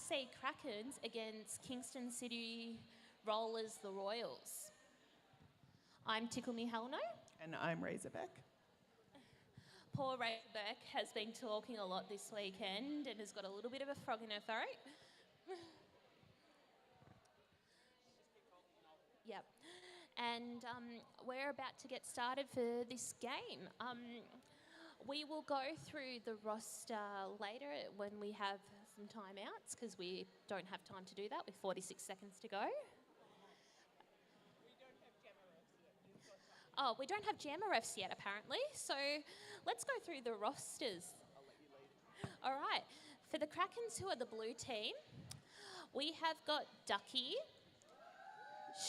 C Krakens against Kingston City Rollers, the Royals. I'm Tickle Me Helno. And I'm Razorback. Poor Razorback has been talking a lot this weekend and has got a little bit of a frog in her throat. Yep. And we're about to get started for this game. We will go through the roster later when we have some timeouts because we don't have time to do that with 46 seconds to go. Oh, we don't have jammer refs yet, apparently. So let's go through the rosters. I'll let you lead. All right. For the Krakens, who are the blue team, we have got Ducky,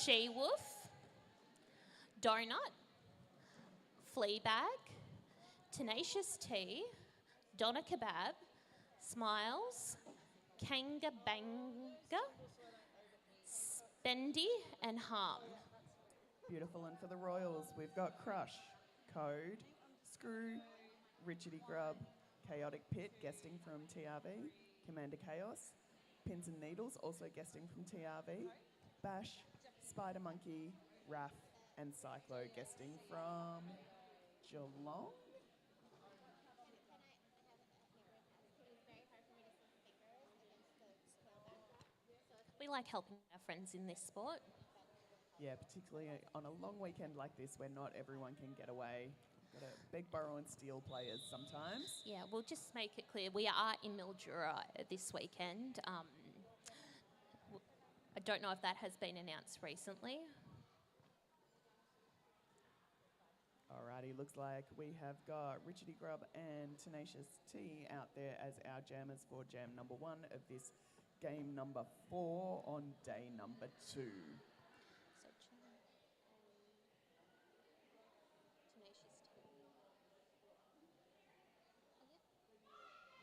She-Wolf, Donut, Fleabag, Tenacious T, Donna Kebab, Smiles, Kanga Banga, Spendy, and Harm. Beautiful. And for the Royals, we've got Crush, Code, Screw, Richardy Grub, Chaotic Pit, guesting from TRV, Commander Chaos, Pins and Needles, also guesting from TRV, Bash, Spider Monkey, Raph, and Cyclo, guesting from Geelong. We like helping our friends in this sport. Yeah, particularly on a long weekend like this where not everyone can get away. Got to beg, borrow and steal players sometimes. Yeah, we'll just make it clear. We are in Mildura this weekend. I don't know if that has been announced recently. Alrighty, looks like we have got Richardy Grub and Tenacious T out there as our jammers for jam number 1 of this game number 4 on day number 2. So, Tenacious T. Oh,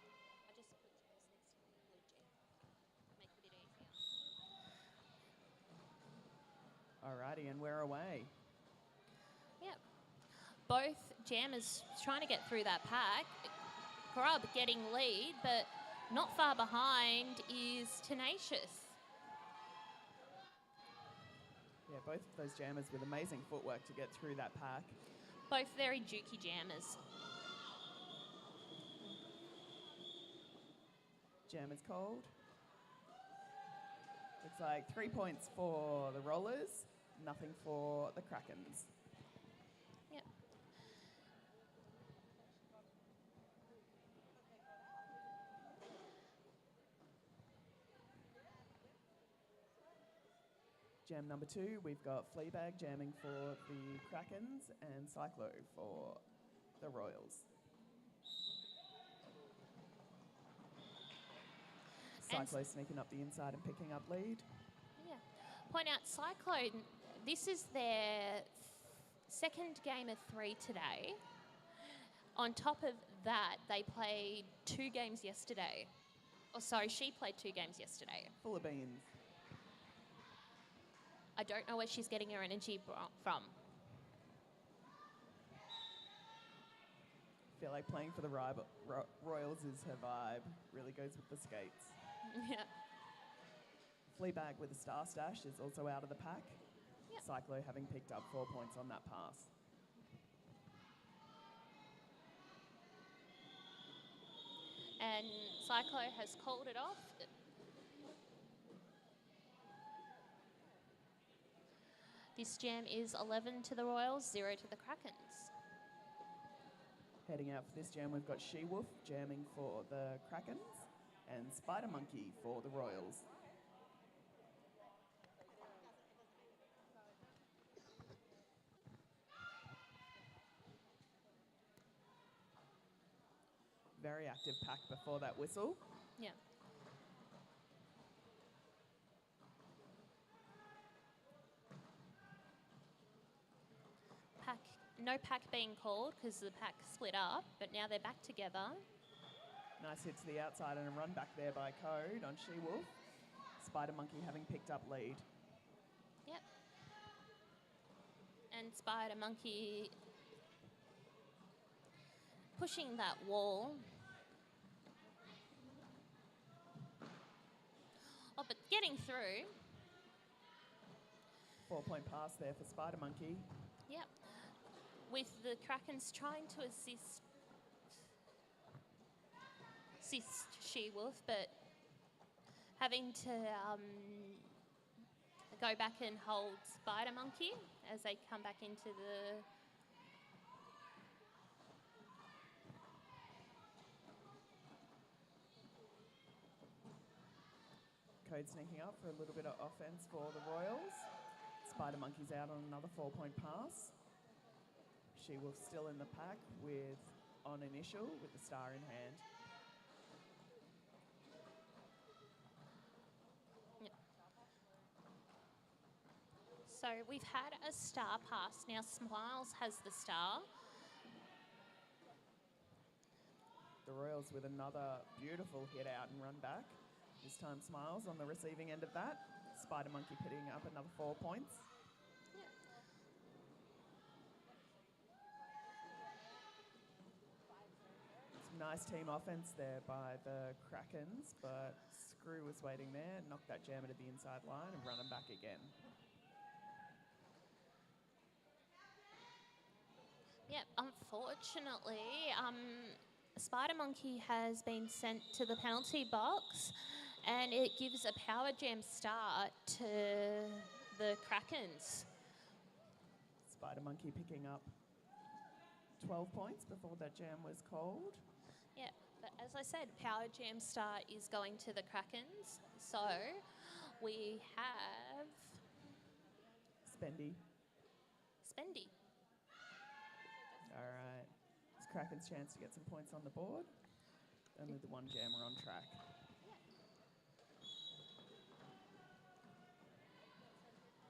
yeah. I just put those next to the blue G. Make it a bit easier. Alrighty, and we're away. Yep. Both jammers trying to get through that pack. Grub getting lead, but not far behind is Tenacious. Yeah, both of those jammers with amazing footwork to get through that pack. Both very dukey jammers. Jammers cold. Looks like 3 points for the Rollers, nothing for the Krakens. Yep. Jam number 2, we've got Fleabag jamming for the Krakens and Cyclo for the Royals. Cyclo sneaking up the inside and picking up lead. Yeah. Point out, Cyclone, this is their second game of 3 today. On top of that, they played 2 games yesterday. Oh, sorry, she played 2 games yesterday. Full of beans. I don't know where she's getting her energy from. I feel like playing for the Royals is her vibe. Really goes with the skates. Yeah. Fleabag with a star stash is also out of the pack. Yep. Cyclo having picked up 4 points on that pass. And Cyclo has called it off. This jam is 11 to the Royals, 0 to the Krakens. Heading out for this jam, we've got She-Wolf jamming for the Krakens and Spider Monkey for the Royals. Very active pack before that whistle. Yeah. No pack being called because the pack split up, but now they're back together. Nice hit to the outside and a run back there by Code on She-Wolf. Spider Monkey having picked up lead. Yep. And Spider Monkey pushing that wall. getting through. 4-point pass there for Spider Monkey. Yep. With the Krakens trying to assist She-Wolf, but having to go back and hold Spider Monkey as they come back into the... Code sneaking up for a little bit of offense for the Royals. Spider Monkey's out on another 4-point pass. She-Wolf still in the pack with on initial with the star in hand. Yep. So we've had a star pass. Now Smiles has the star. The Royals with another beautiful hit out and run back. This time Smiles on the receiving end of that. Spider Monkey putting up another 4 points. Yep. Some nice team offense there by the Krakens, but Screw was waiting there, knocked that jammer to the inside line and run him back again. Yep, unfortunately, Spider Monkey has been sent to the penalty box, and it gives a power jam start to the Krakens. Spider Monkey picking up 12 points before that jam was called. Yeah, but as I said, power jam start is going to the Krakens. So we have Spendy. All right. It's Kraken's chance to get some points on the board. Only the one jammer on track.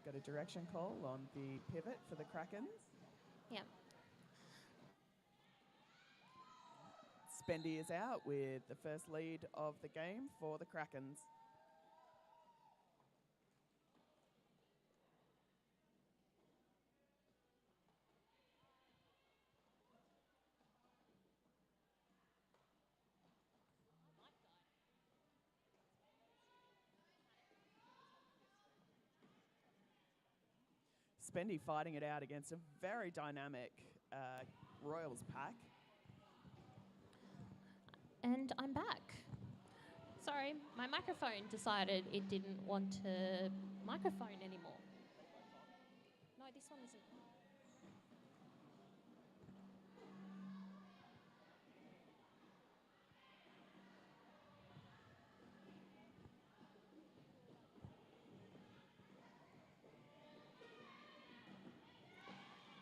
Got a direction call on the pivot for the Krakens. Yeah. Spendy is out with the first lead of the game for the Krakens. Spendy fighting it out against a very dynamic Royals pack. And I'm back. Sorry, my microphone decided it didn't want to microphone anymore. No, this one isn't.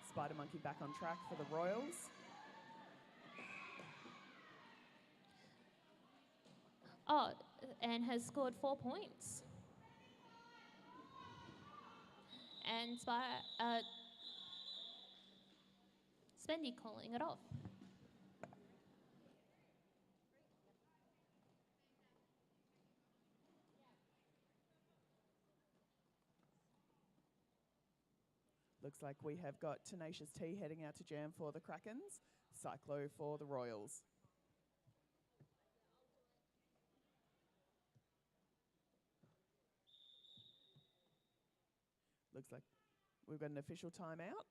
Spider Monkey back on track for the Royals. Oh, and has scored 4 points. And Spendy calling it off. Looks like we have got Tenacious T heading out to jam for the Krakens. Cyclo for the Royals. Looks like we've got an official timeout.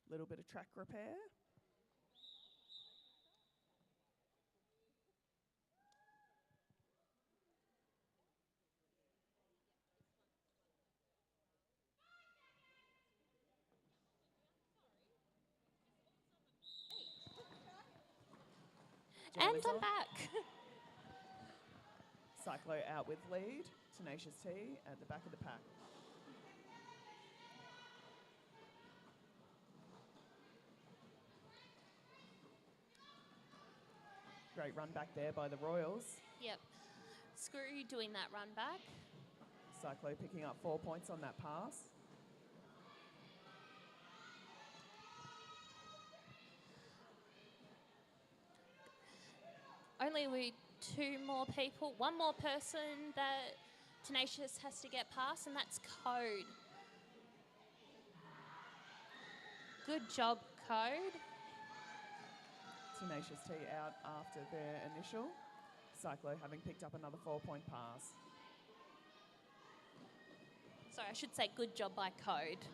Little bit of track repair. And I'm back. Cyclo out with lead. Tenacious T at the back of the pack. Great run back there by the Royals. Yep. Screw doing that run back. Cyclo picking up 4 points on that pass. Only one more person that Tenacious has to get past, and that's Code. Good job, Code. Tenacious T out after their initial. Cyclo having picked up another 4-point pass. Sorry, I should say good job by Code.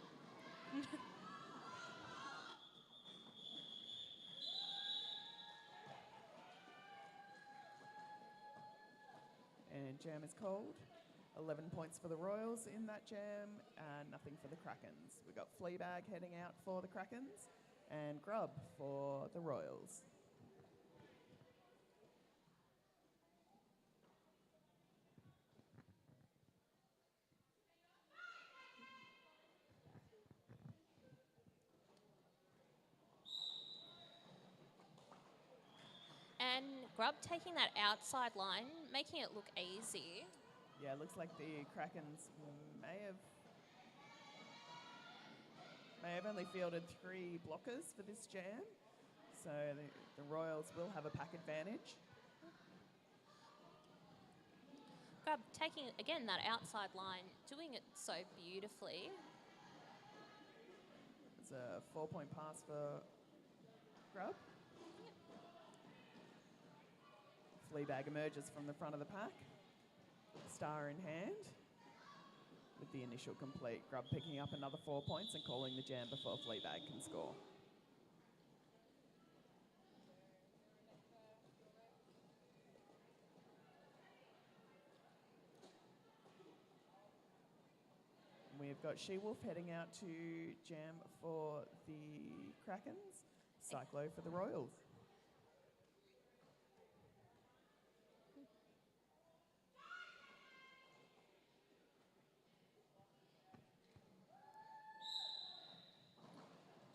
And jam is called. 11 points for the Royals in that jam, and nothing for the Krakens. We've got Fleabag heading out for the Krakens, and Grub for the Royals. And Grub taking that outside line, making it look easy. Yeah, it looks like the Krakens may have only fielded 3 blockers for this jam, so the Royals will have a pack advantage. Grub taking, again, that outside line, doing it so beautifully. It's a 4-point pass for Grub. Fleabag emerges from the front of the pack. Star in hand. With the initial complete, Grub picking up another 4 points and calling the jam before Fleabag can score. We've got She-Wolf heading out to jam for the Krakens. Cyclo for the Royals.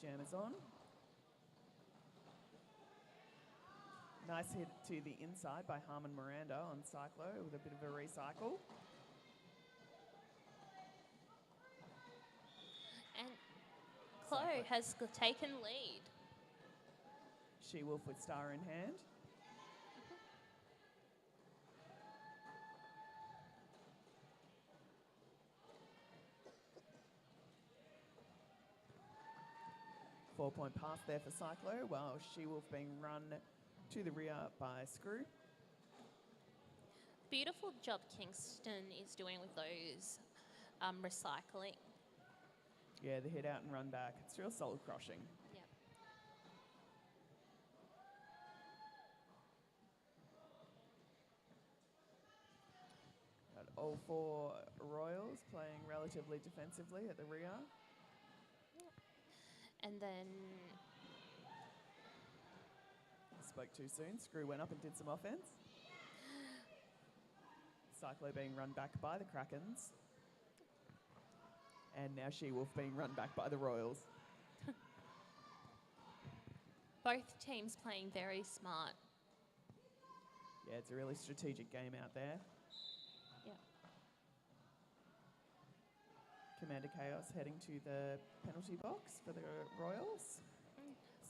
Jam is on. Nice hit to the inside by Harmon Miranda on Cyclo with a bit of a recycle. And Chloe has taken lead. She-Wolf with Star in hand. Four-point pass there for Cyclo, while She-Wolf being run to the rear by Screw. Beautiful job Kingston is doing with those recycling. Yeah, the hit out and run back. It's real solid crossing. Yep. Got all 4 Royals playing relatively defensively at the rear. And then Spoke too soon. Screw went up and did some offense. Cyclo being run back by the Krakens. And now She-Wolf being run back by the Royals. both teams playing very smart. Yeah, it's a really strategic game out there. Yeah. Commander Chaos heading to the penalty box for the Royals.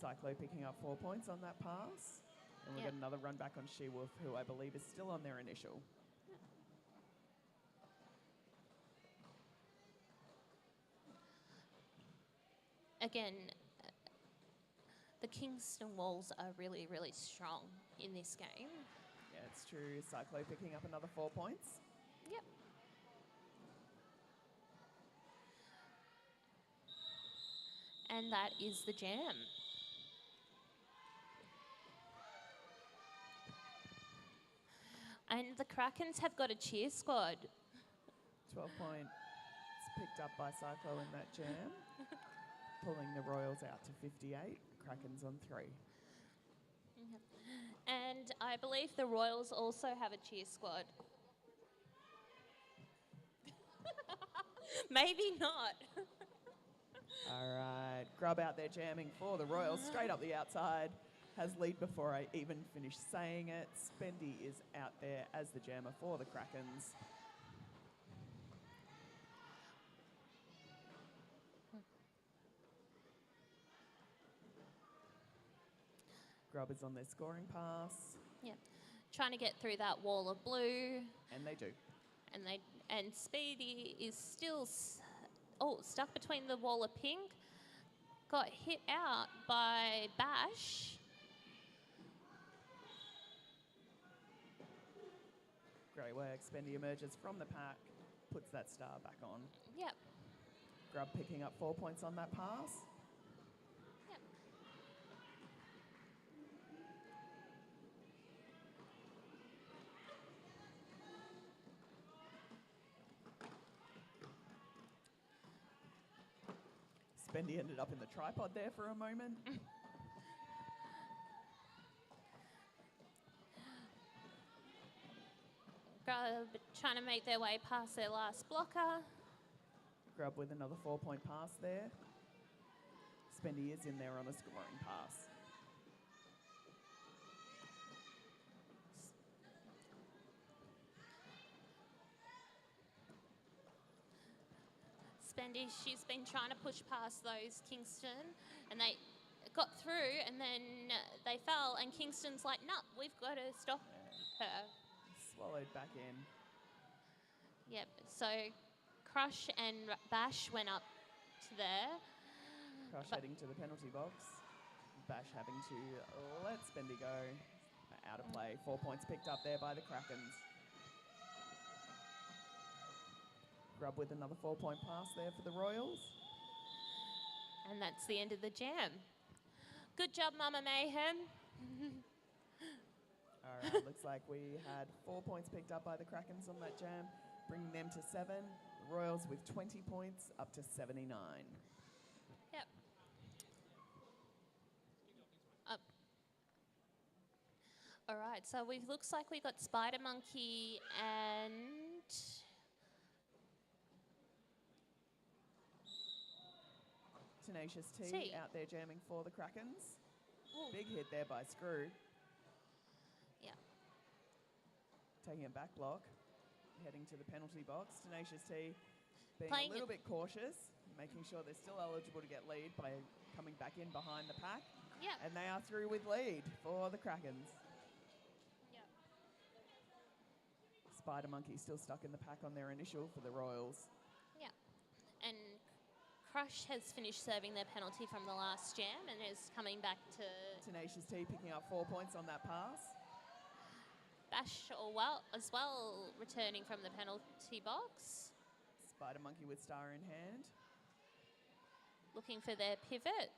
Cyclo picking up 4 points on that pass. And we get another run back on She-Wolf, who I believe is still on their initial. Again, the Kingston Walls are really, really strong in this game. Yeah, it's true. Cyclo picking up another 4 points. Yep. And that is the jam. And the Krakens have got a cheer squad. 12 points picked up by Cyclo in that jam. Pulling the Royals out to 58. Krakens on 3. And I believe the Royals also have a cheer squad. Maybe not. All right, Grub out there jamming for the Royals, straight up the outside. Has lead before I even finish saying it. Spendy is out there as the jammer for the Krakens. Grub is on their scoring pass. Yeah, trying to get through that wall of blue. And they do. And Speedy is still stuck between the wall of pink. got hit out by Bash. Great work. Spendy emerges from the pack, puts that star back on. Yep. Grub picking up 4 points on that pass. Yep. Spendy ended up in the tripod there for a moment. Grub trying to make their way past their last blocker. Grub with another 4-point pass there. Spendy is in there on a scoring pass. Spendy, she's been trying to push past those Kingston, and they got through, and then they fell, and Kingston's like, no, we've got to stop her. Swallowed back in. Yep, so Crush and Bash went up to there. Crush heading to the penalty box. Bash having to let Spendy go. Out of play. 4 points picked up there by the Krakens. Grub with another 4-point pass there for the Royals. And that's the end of the jam. Good job, Mama Mayhem. All right, looks like we had 4 points picked up by the Krakens on that jam, bringing them to 7. The Royals with 20 points up to 79. Yep. Up. All right, so we looks like we got Spider Monkey and Tenacious T T. out there jamming for the Krakens. Ooh. Big hit there by Screw. Yeah. Taking a back block, heading to the penalty box. Tenacious T being Playing a little bit cautious, making sure they're still eligible to get lead by coming back in behind the pack. Yeah. And they are through with lead for the Krakens. Yeah. Spider Monkey still stuck in the pack on their initial for the Royals. Yeah. And Crush has finished serving their penalty from the last jam and is coming back to Tenacious T picking up 4 points on that pass. Bash as well, returning from the penalty box, Spider Monkey with star in hand. looking for their pivot.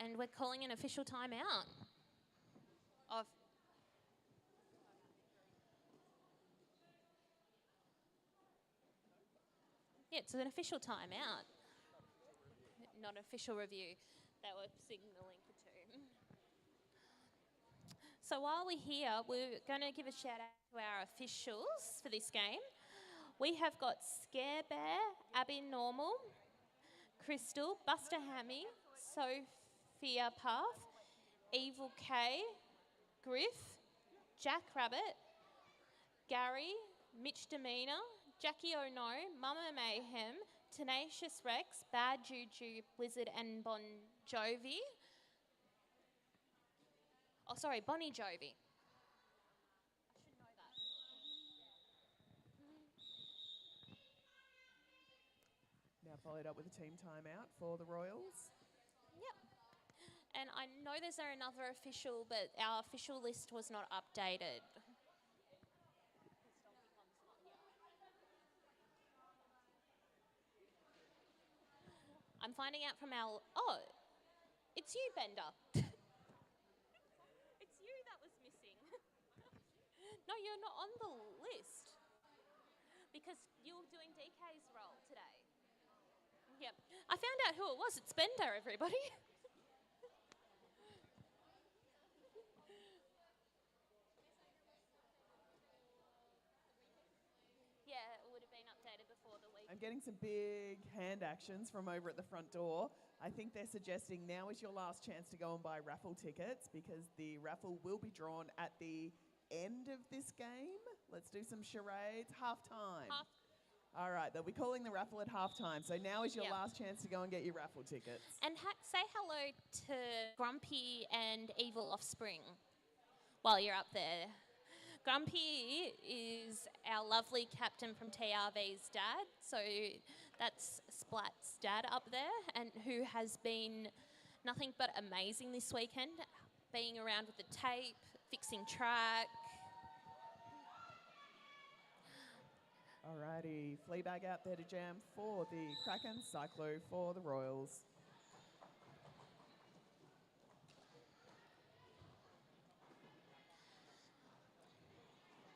And we're calling an official timeout. Yeah, it's an official timeout, not official review. They were signalling for 2. So while we're here, we're going to give a shout out to our officials for this game. We have got Scare Bear, Abby Normal, Crystal, Buster Hammy, Sophia Path, Evil K, Griff, Jack Rabbit, Gary, Mitch Demeanor, Jackie Ono, Mama Mayhem, Tenacious Rex, Bad Juju, Blizzard and Bon Jovi. Oh, sorry, Bonnie Jovi. I should know that. Now followed up with a team timeout for the Royals. Yep. And I know there's another official, but our official list was not updated. I'm finding out from our... Oh, it's you, Bender. It's you that was missing. No, you're not on the list. Because you're doing DK's role today. Yep. I found out who it was. It's Bender, everybody. Yeah, it would have been updated before the week. I'm getting some big hand actions from over at the front door. I think they're suggesting now is your last chance to go and buy raffle tickets because the raffle will be drawn at the end of this game. Let's do some charades. Half-time. All right, they'll be calling the raffle at half-time. So now is your last chance to go and get your raffle tickets. And say hello to Grumpy and Evil Offspring while you're up there. Grumpy is our lovely captain from TRV's dad. So that's Splat's dad up there, and who has been nothing but amazing this weekend, being around with the tape, fixing track. Alrighty, Fleabag out there to jam for the Krakens, Cyclo for the Royals.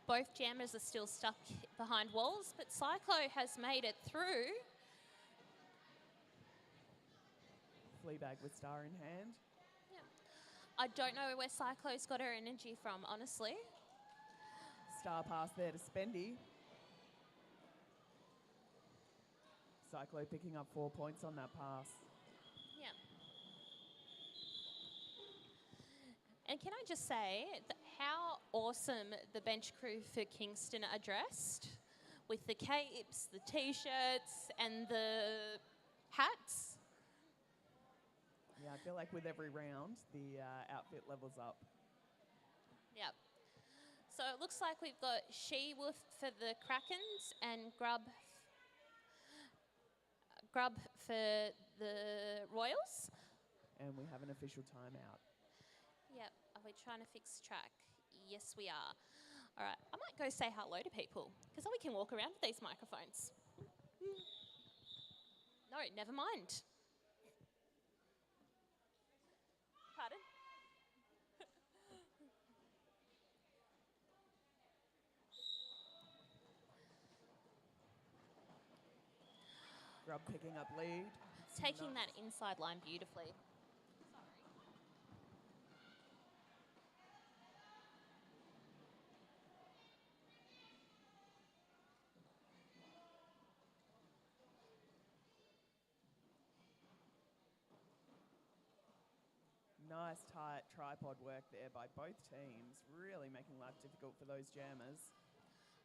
Both jammers are still stuck behind walls, but Cyclo has made it through. Fleabag with star in hand. Yeah. I don't know where Cyclo's got her energy from, honestly. Star pass there to Spendy. Cyclo picking up 4 points on that pass. Yeah. And can I just say how awesome the bench crew for Kingston are dressed, with the capes, the t-shirts and the hats. Yeah, I feel like with every round, the outfit levels up. Yep. So it looks like we've got She-Wolf for the Krakens and Grub for the Royals. And we have an official timeout. Yep. Are we trying to fix track? Yes, we are. All right. I might go say hello to people, because then we can walk around with these microphones. No, never mind. Pardon? Grub picking up lead. Taking that inside line beautifully. Nice tight tripod work there by both teams, really making life difficult for those jammers.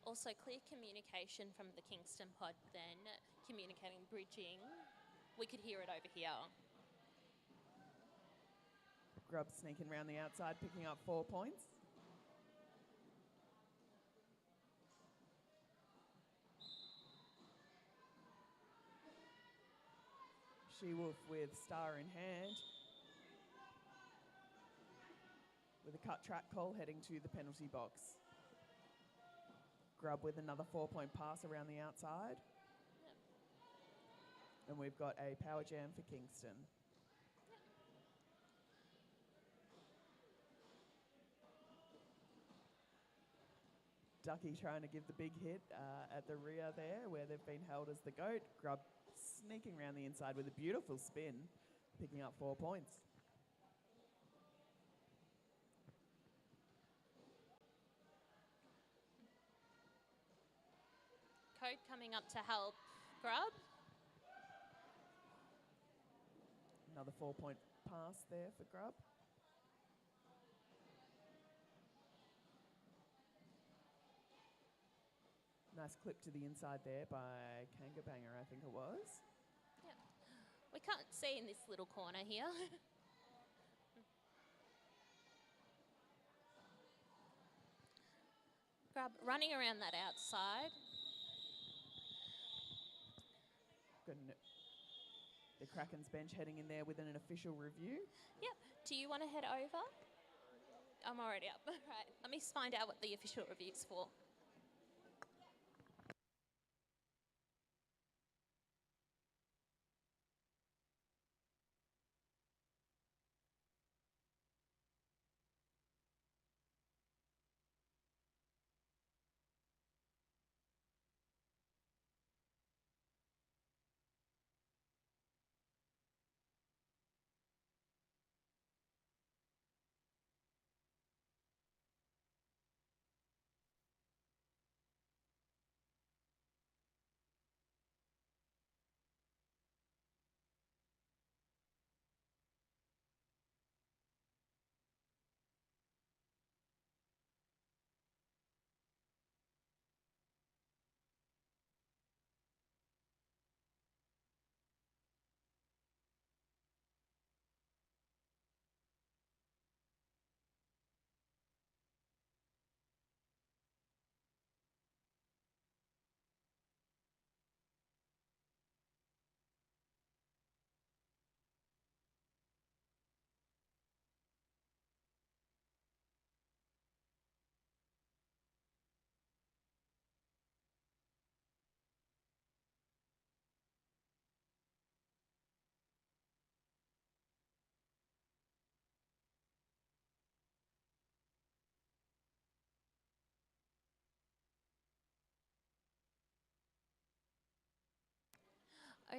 Also clear communication from the Kingston pod then, communicating, bridging. We could hear it over here. Grub sneaking around the outside, picking up 4 points. She-Wolf with star in hand. With a cut track call heading to the penalty box. Grub with another 4-point pass around the outside. Yep. And we've got a power jam for Kingston. Yep. Ducky trying to give the big hit at the rear there, where they've been held as the goat. Grub sneaking around the inside with a beautiful spin, picking up 4 points. Code coming up to help Grub. Another 4-point pass there for Grub. Nice clip to the inside there by Kangabanger, I think it was. Yep. We can't see in this little corner here. Grub running around that outside. The Krakens bench heading in there with an official review. Yep. Do you want to head over? I'm already up. Right. Let me find out what the official review's for.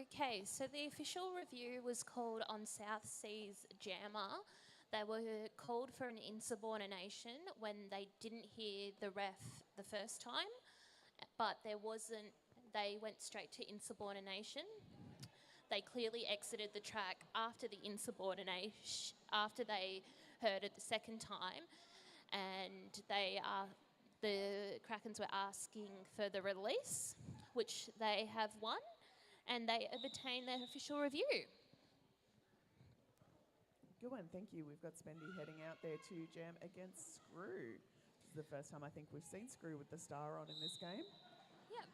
Okay, so the official review was called on South Seas Jammer. They were called for an insubordination when they didn't hear the ref the first time, but they went straight to insubordination. They clearly exited the track after the insubordination, after they heard it the second time, and the Krakens were asking for the release, which they have won, and they have obtained their official review. Good one, thank you. We've got Spendy heading out there to jam against Screw. This is the first time I think we've seen Screw with the star on in this game. Yep.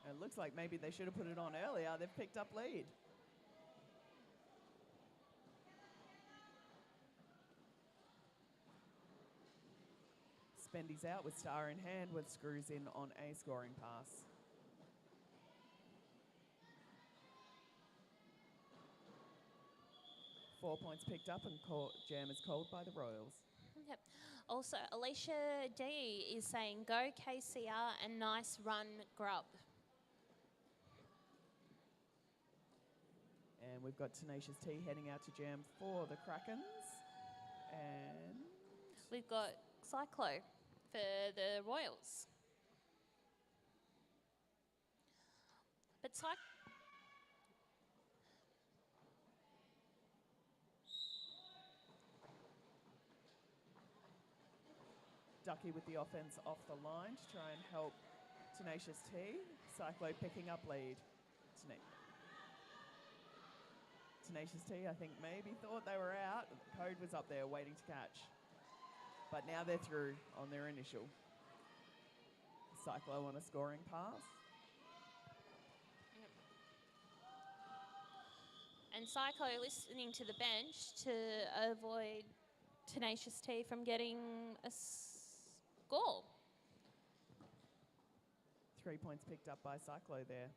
And it looks like maybe they should have put it on earlier. They've picked up lead. Spendy's out with star in hand with Screws in on a scoring pass. Four points picked up and jam is called by the Royals. Yep. Also, Alicia D is saying, go KCR and nice run, Grub. And we've got Tenacious T heading out to jam for the Krakens. And We've got Cyclo for the Royals. But Ducky with the offense off the line to try and help Tenacious T. Cyclo picking up lead. Tenacious T, I think, maybe thought they were out. Code was up there waiting to catch. But now they're through on their initial. Cyclo on a scoring pass. And Cyclo listening to the bench to avoid Tenacious T from getting a score. 3 points picked up by Cyclo there.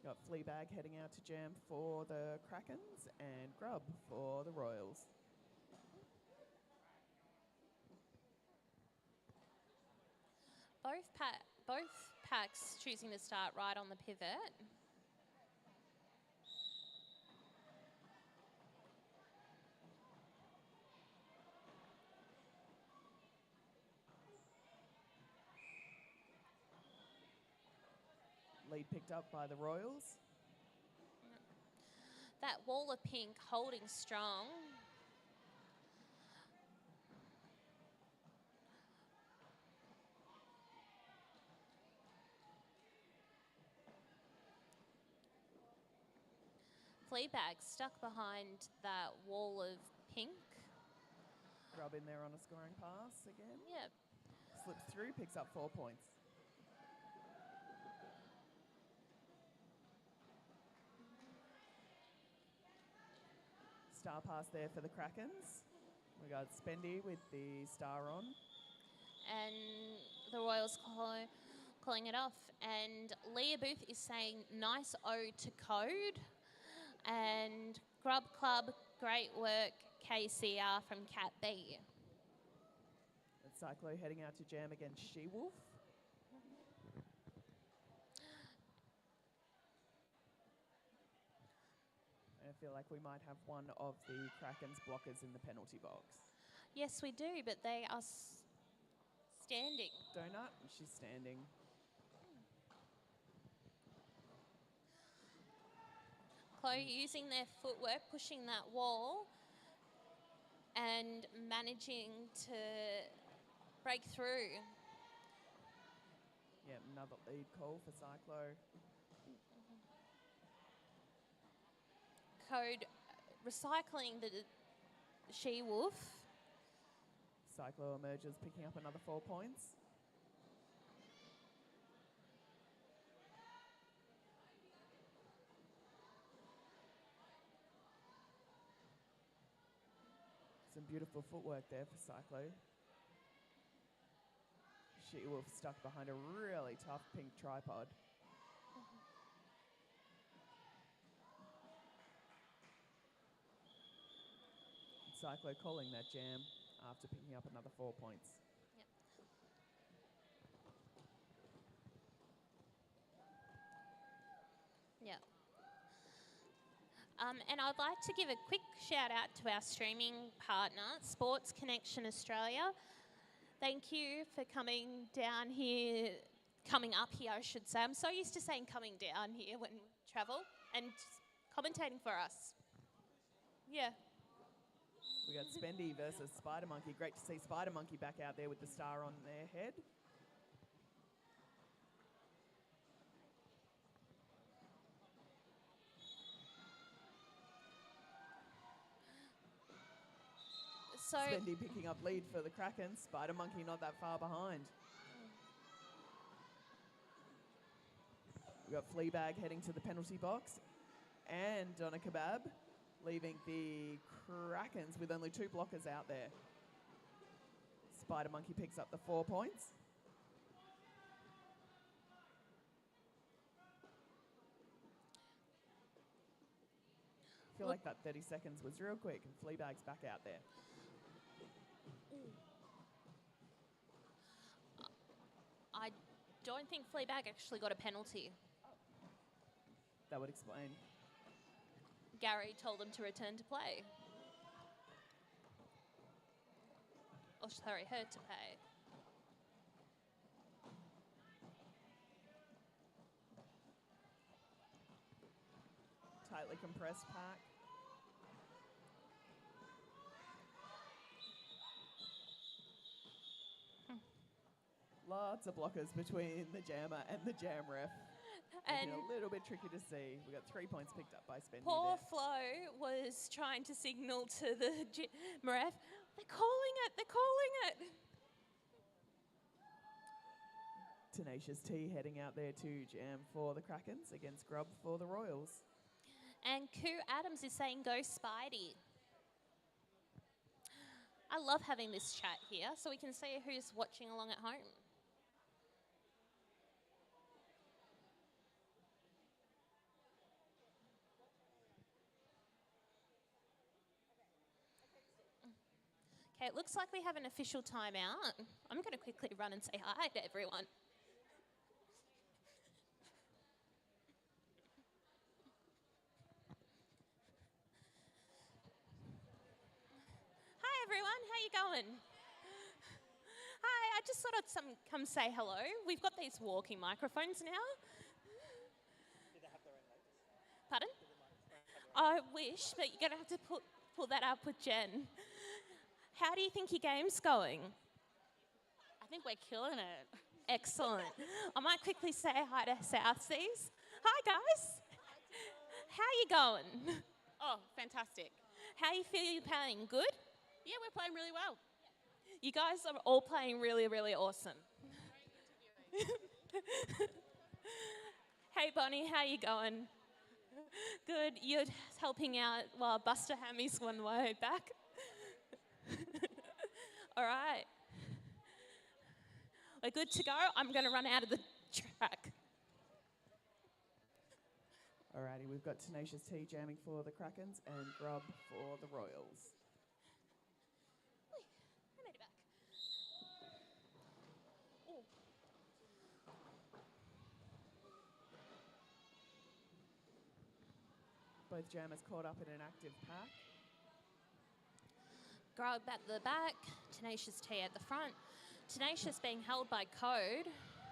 Got Fleabag heading out to jam for the Krakens and Grub for the Royals. Both packs choosing to start right on the pivot. Lead picked up by the Royals. That wall of pink holding strong. Fleabag stuck behind that wall of pink. Grub in there on a scoring pass again. Yep. Slips through, picks up 4 points. Star pass there for the Krakens. We got Spendy with the star on. And the Royals calling it off. And Leah Booth is saying nice ode to Code. And Grub Club, great work, KCR from Cat B. And Cyclo heading out to jam against She-Wolf. I feel like we might have one of the Krakens blockers in the penalty box. Yes, we do, but they are standing. Donut, she's standing. Chloe using their footwork, pushing that wall and managing to break through. Yeah, another lead call for Cyclo. Code recycling the She-Wolf. Cyclo emerges, picking up another 4 points. Some beautiful footwork there for Cyclo. She-Wolf stuck behind a really tough pink tripod. Cyclo calling that jam after picking up another 4 points. Yep. And I'd like to give a quick shout out to our streaming partner, Sports Connection Australia. Thank you for coming up here, I should say. I'm so used to saying coming down here when we travel and commentating for us. Yeah. We got Spendy versus Spider Monkey. Great to see Spider Monkey back out there with the star on their head. So Spendy picking up lead for the Krakens. Spider Monkey not that far behind. We've got Fleabag heading to the penalty box. And Donna Kebab leaving the Krakens with only 2 blockers out there. Spider Monkey picks up the 4 points. I feel like that 30 seconds was real quick and Fleabag's back out there. I don't think Fleabag actually got a penalty. That would explain. Gary told them to return to play. Oh, sorry, her to pay. Tightly compressed pack. Lots of blockers between the jammer and the jam ref. And a little bit tricky to see. We got 3 points picked up by Spendy poor there. Flo was trying to signal to the ref. They're calling it. They're calling it. Tenacious T heading out there to jam for the Krakens against Grub for the Royals. And Koo Adams is saying, go Spidey. I love having this chat here so we can see who's watching along at home. Okay, it looks like we have an official timeout. I'm going to quickly run and say hi to everyone. Hi everyone, how you going? Hi, I just thought I'd come say hello. We've got these walking microphones now. Do they have their own lights? Pardon? I wish, but you're going to have to pull that up with Jen. How do you think your game's going? I think we're killing it. Excellent. I might quickly say hi to Southseas. Hi guys. How you going? Oh, fantastic. How you feel you playing? Good? Yeah, we're playing really well. You guys are all playing really, really awesome. Hey Bonnie, how you going? Good. You're helping out while Buster Hammy's one way back. All right. We're good to go. I'm going to run out of the track. Alrighty, we've got Tenacious T jamming for the Krakens and Grub for the Royals. I made it back. Ooh. Both jammers caught up in an active pack. Grub at the back, Tenacious T at the front. Tenacious being held by Code,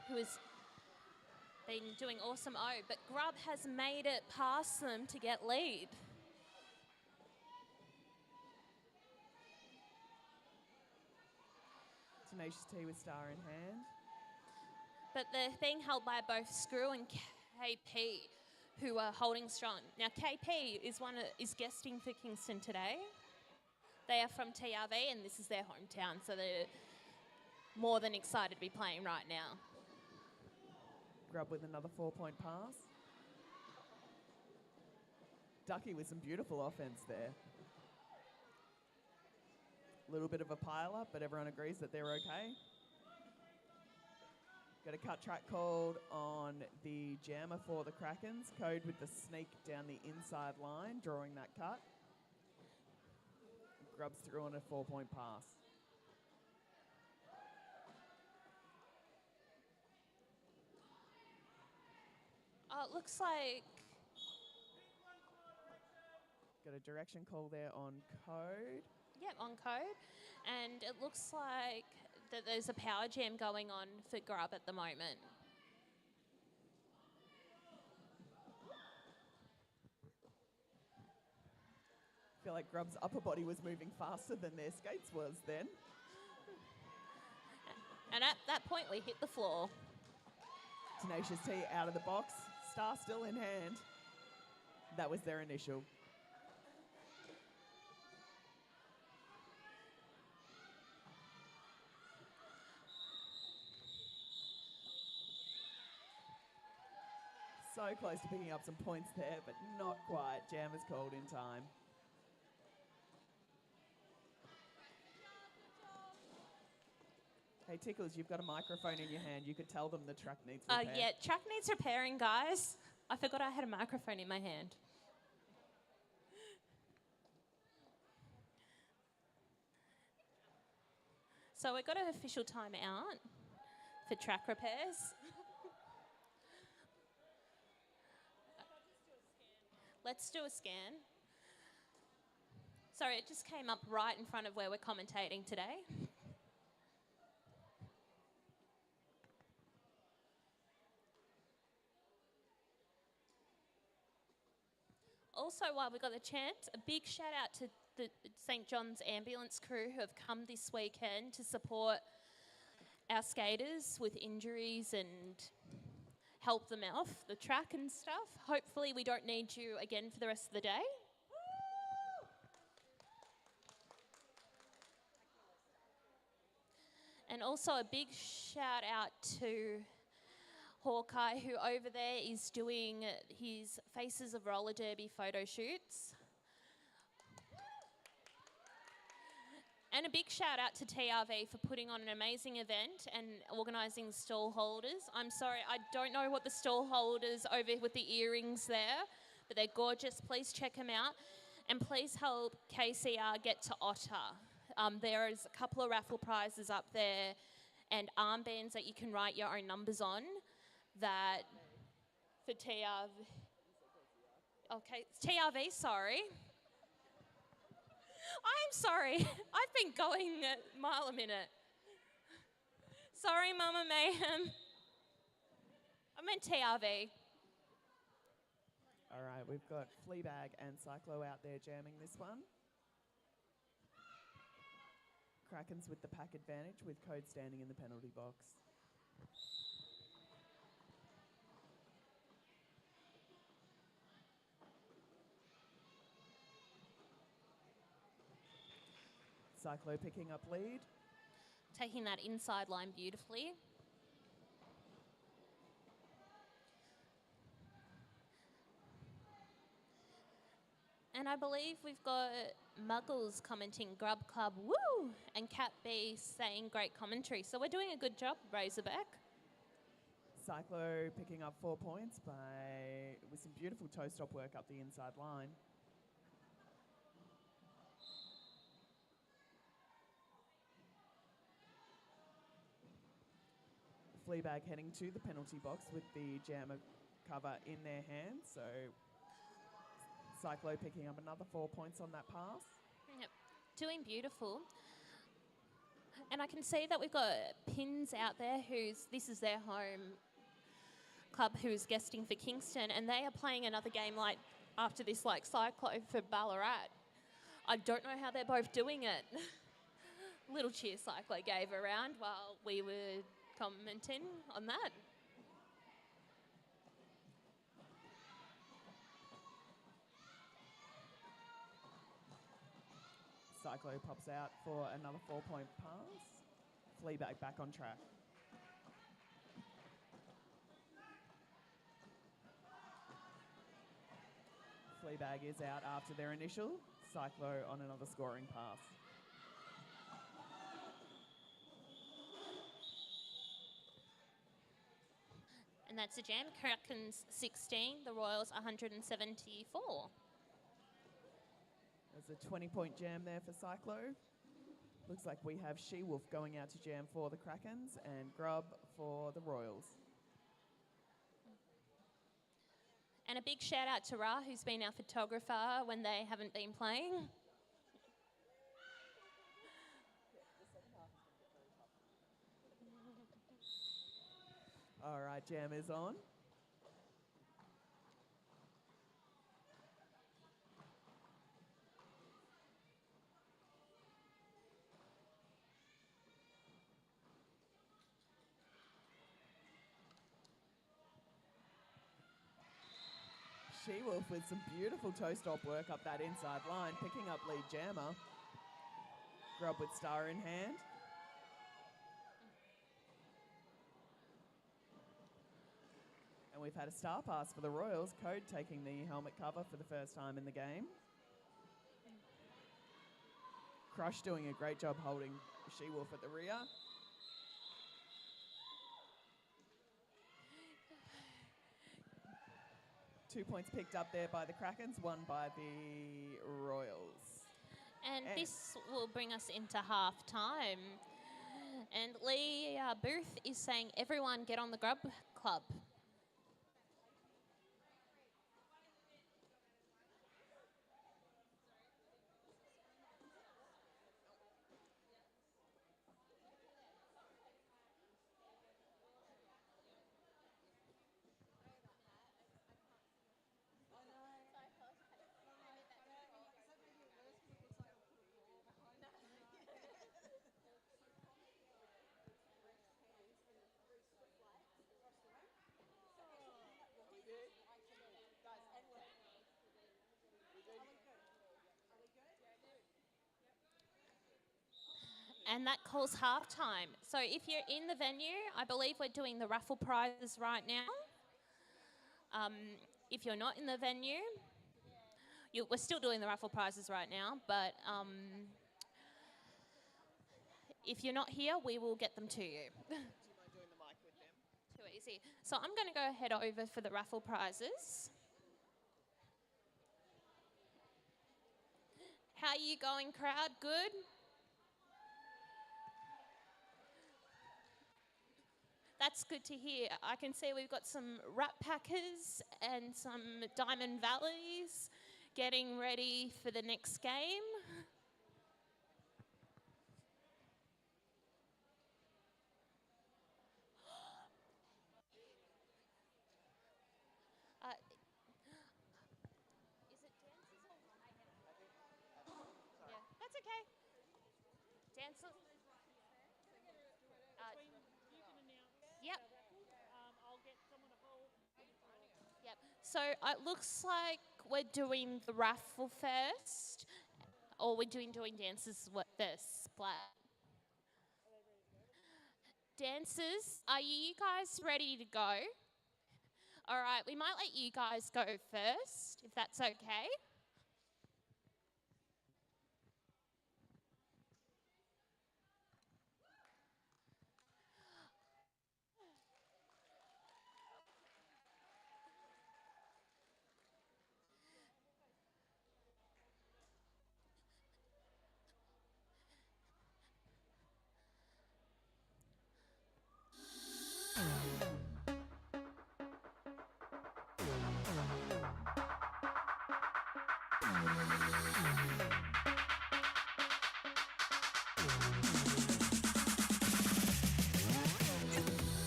who has been doing awesome but Grub has made it past them to get lead. Tenacious T with star in hand. But they're being held by both Screw and KP, who are holding strong. Now KP is guesting for Kingston today. They are from TRV and this is their hometown, so they're more than excited to be playing right now. Grub with another 4-point pass. Ducky with some beautiful offense there. A little bit of a pile-up, but everyone agrees that they're okay. Got a cut track called on the jammer for the Krakens. Code with the sneak down the inside line, drawing that cut. Grubs through on a 4-point pass. It looks like Got a direction call there on code. Yep, on code. And it looks like that there's a power jam going on for Grub at the moment. I feel like Grub's upper body was moving faster than their skates was then. And at that point, we hit the floor. Tenacious T out of the box. Star still in hand. That was their initial. So close to picking up some points there, but not quite. Jam is called in time. Hey, Tickles, you've got a microphone in your hand. You could tell them the track needs repair. Yeah, track needs repairing, guys. I forgot I had a microphone in my hand. So we got an official timeout for track repairs. Let's do a scan. Sorry, it just came up right in front of where we're commentating today. Also, while we got the chance, a big shout out to the St. John's ambulance crew who have come this weekend to support our skaters with injuries and help them off the track and stuff. Hopefully we don't need you again for the rest of the day. And also a big shout out to Hawkeye, who over there is doing his Faces of Roller Derby photo shoots. And a big shout out to TRV for putting on an amazing event and organising stall holders. I'm sorry, I don't know what the stall holders over with the earrings there, but they're gorgeous. Please check them out. And please help KCR get to Otter. There is a couple of raffle prizes up there and armbands that you can write your own numbers on that for TRV. Okay, TRV, sorry. I'm sorry. I've been going a mile a minute. Sorry, Mama Mayhem. I meant TRV. All right, we've got Fleabag and Cyclo out there jamming this one. Krakens with the pack advantage with Code standing in the penalty box. Cyclo picking up lead. Taking that inside line beautifully. And I believe we've got Muggles commenting Grub Club, woo! And Cat B saying great commentary. So we're doing a good job, Razorback. Cyclo picking up 4 points with some beautiful toe stop work up the inside line. Fleabag heading to the penalty box with the jammer cover in their hands. So Cyclo picking up another 4 points on that pass. Yep, doing beautiful. And I can see that we've got Pins out there this is their home club who's guesting for Kingston, and they are playing another game like after this like Cyclo for Ballarat. I don't know how they're both doing it. Little cheer Cyclo gave around while we were commenting on that. Cyclo pops out for another 4-point pass. Fleabag back on track. Fleabag is out after their initial. Cyclo on another scoring pass. And that's a jam. Krakens 16, the Royals 174. There's a 20-point jam there for Cyclo. Looks like we have She-Wolf going out to jam for the Krakens and Grub for the Royals. And a big shout out to Ra, who's been our photographer when they haven't been playing. All right, jam is on. She-Wolf with some beautiful toe-stop work up that inside line, picking up lead jammer. Grub with star in hand. And we've had a star pass for the Royals. Code taking the helmet cover for the first time in the game. Crush doing a great job holding She-Wolf at the rear. Two points picked up there by the Krakens, one by the Royals. And this will bring us into half time. And Lee Booth is saying, everyone get on the Grub Club. And that calls halftime. So if you're in the venue, I believe we're doing the raffle prizes right now. If you're not in the venue, we're still doing the raffle prizes right now, but if you're not here, we will get them to you. Do you mind doing the mic with them? Too easy. So I'm going to go head over for the raffle prizes. How are you going, crowd? Good? That's good to hear. I can see we've got some Rat Packers and some Diamond Valleys getting ready for the next game. Is it dancers or? Yeah, that's okay. Dancers. Yep. I'll get someone to hold. Yep. So it looks like we're doing the raffle first, or we're doing dances first. Dancers, are you guys ready to go? All right, we might let you guys go first, if that's okay.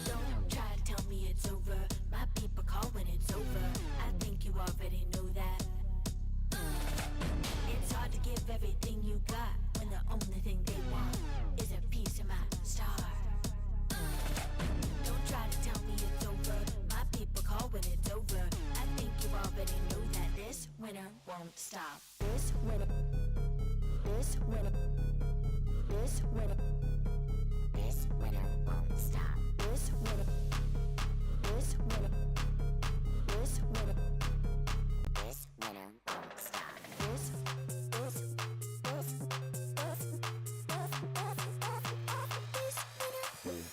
Don't try to tell me it's over. My people call when it's over. I think you already know that. It's hard to give everything you got when the only thing they want is a piece of my star. Don't try to tell me it's over. My people call when it's over. I think you already know that this winter won't stop. This winter, this winter, this winter, this winter won't stop. This winter, this winter, this winter, this winter won't stop. This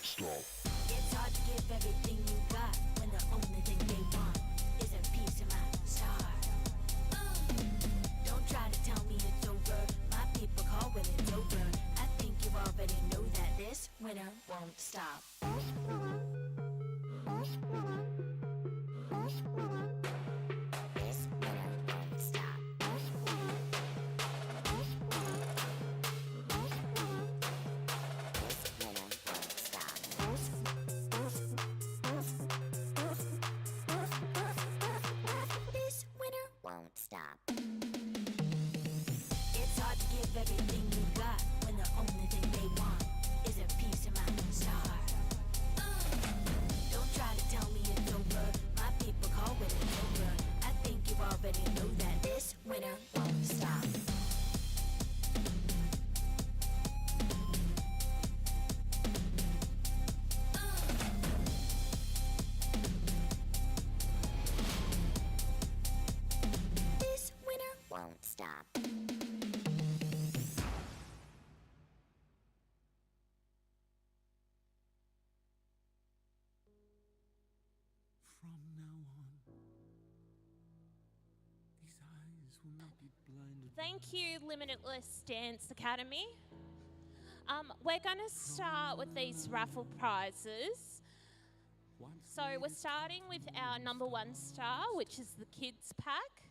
Stop. It's hard to give everything you got when the only thing they want is a piece of my star. Don't try to tell me it's over. My people call when it's over. I think you already know that this winter won't stop. This winter, this winter, this winter, everything you got when the only thing they want is a piece of my star. Don't try to tell me it's over. My people call when it's over. I think you already know that this winter won't stop. This winter won't stop. From now on, these eyes will not be blinded. Thank you, Limitless Dance Academy. We're going to start with these raffle prizes. So we're starting with our number 1 star, which is the kids pack.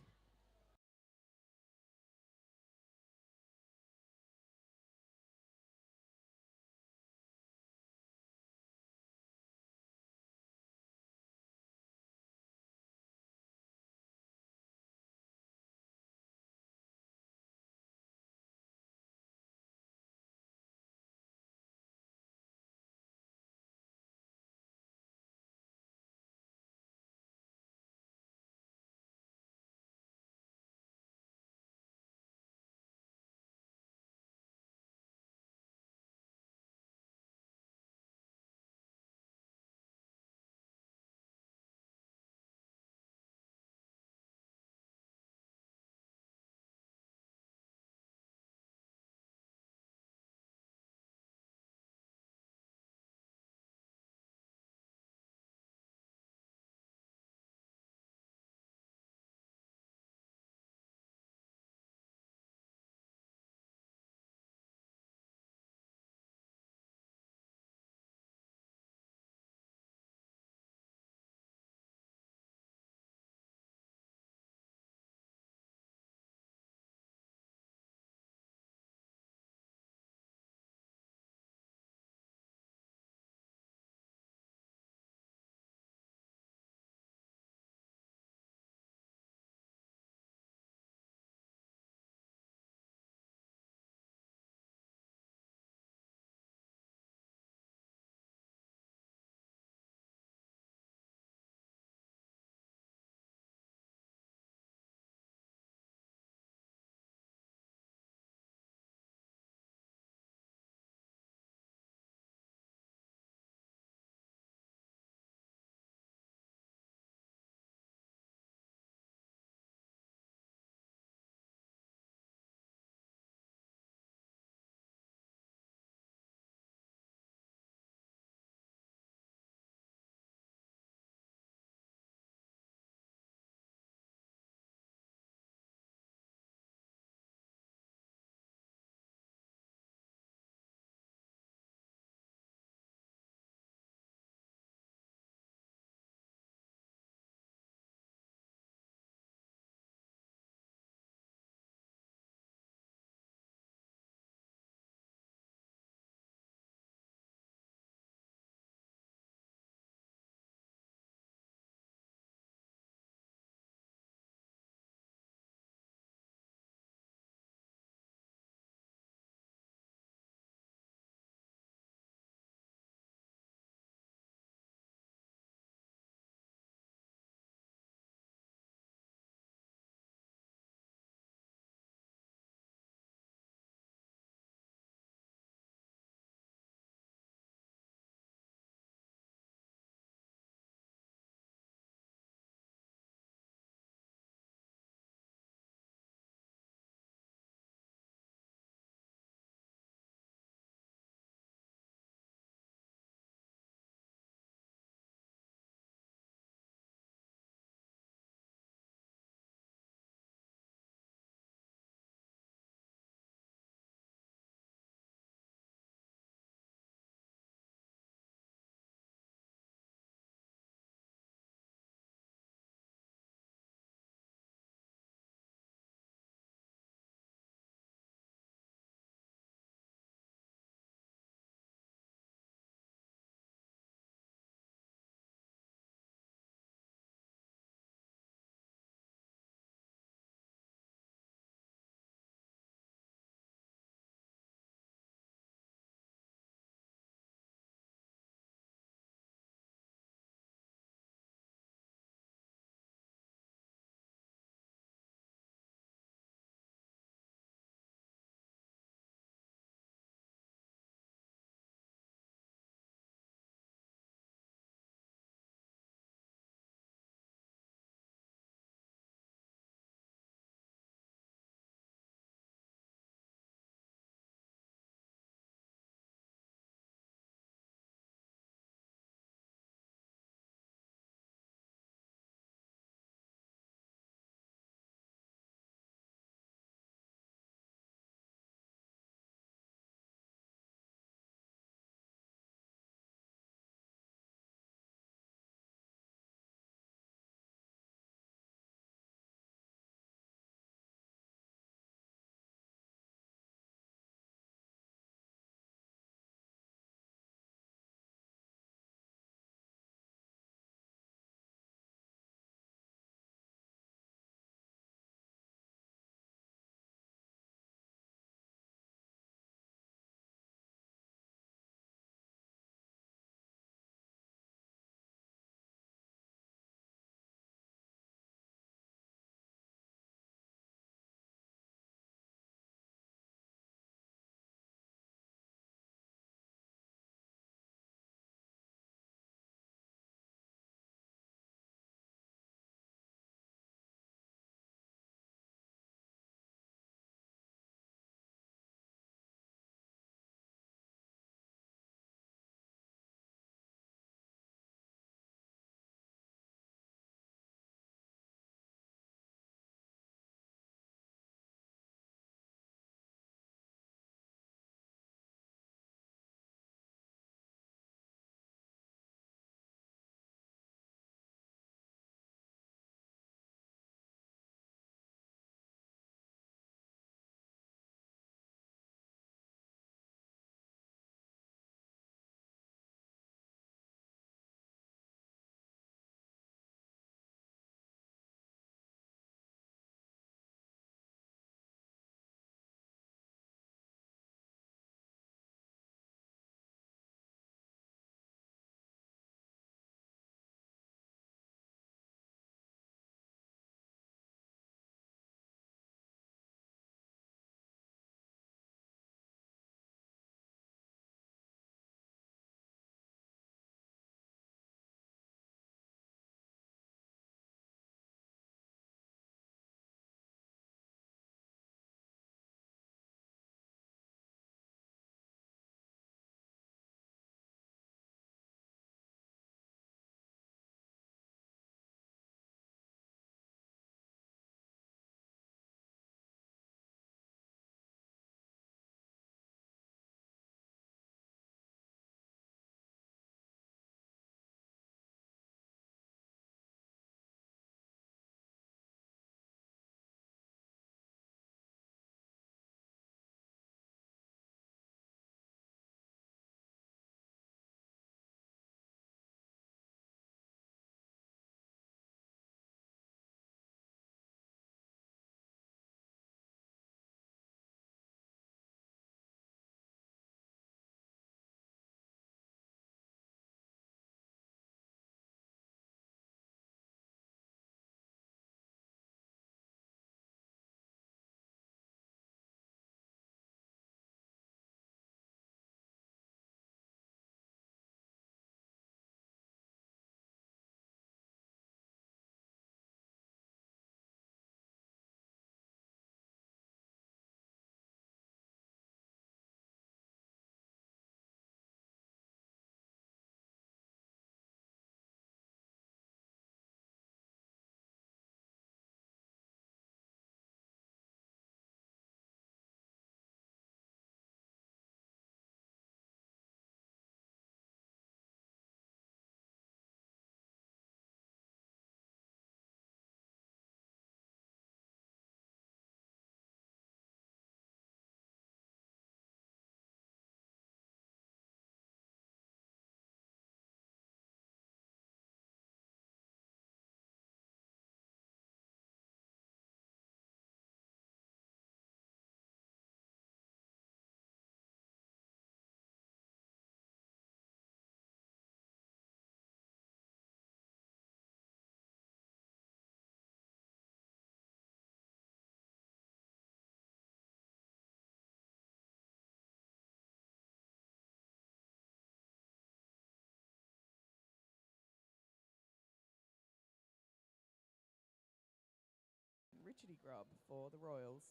Richardy Grub for the Royals.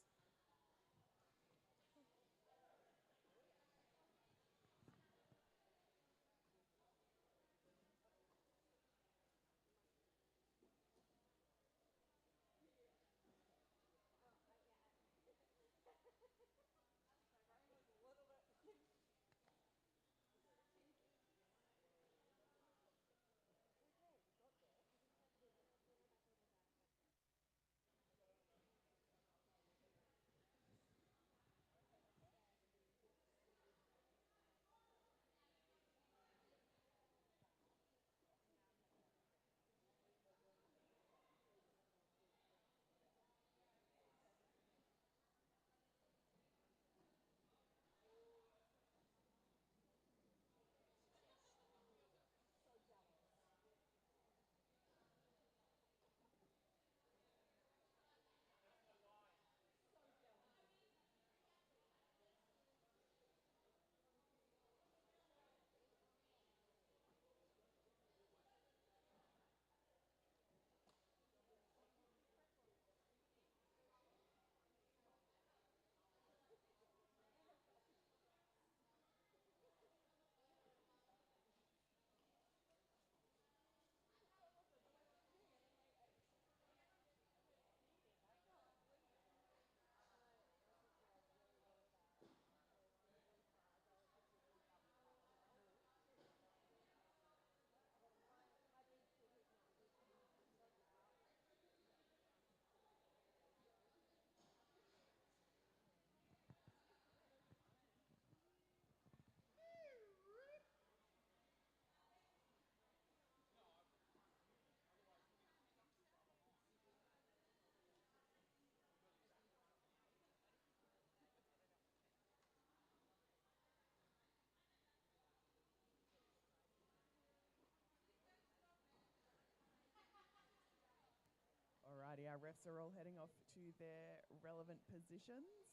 Alrighty, our refs are all heading off to their relevant positions.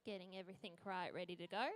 Getting everything right, ready to go.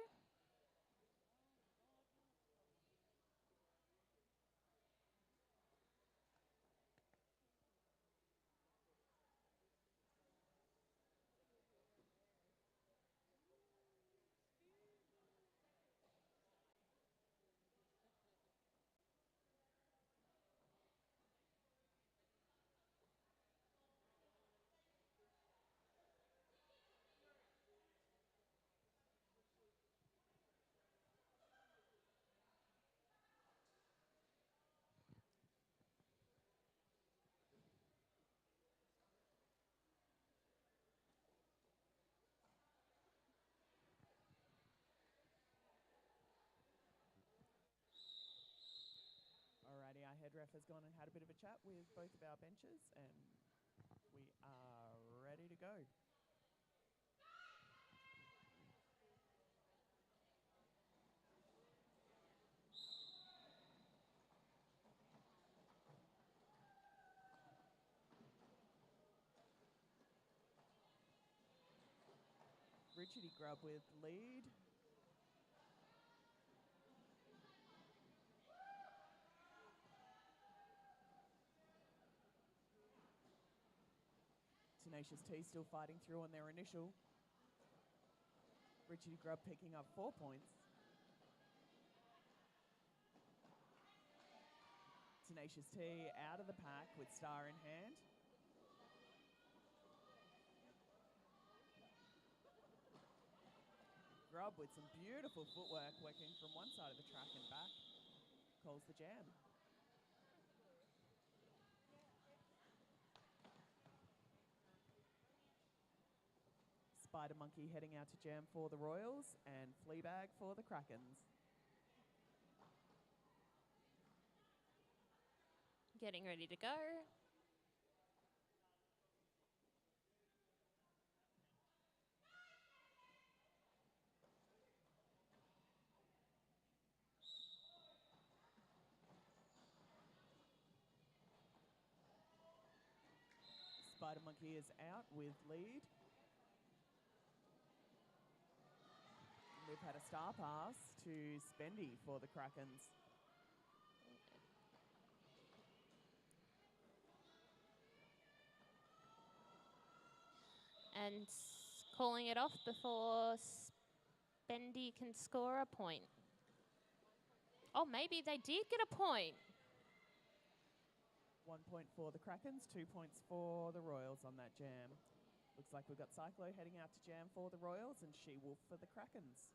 Alrighty, our head ref has gone and had a bit of a chat with both of our benches, and we are ready to go. Richardy Grub with lead. Tenacious T still fighting through on their initial. Richardy Grub picking up 4 points. Tenacious T out of the pack with star in hand. Grub with some beautiful footwork working from one side of the track and back. Calls the jam. Spider Monkey heading out to jam for the Royals and Fleabag for the Krakens. Getting ready to go. Spider Monkey is out with lead. We've had a star pass to Spendy for the Krakens. and calling it off before Spendy can score a point. Oh, maybe they did get a point. 1 point for the Krakens, 2 points for the Royals on that jam. Looks like we've got Cyclo heading out to jam for the Royals and She-Wolf for the Krakens.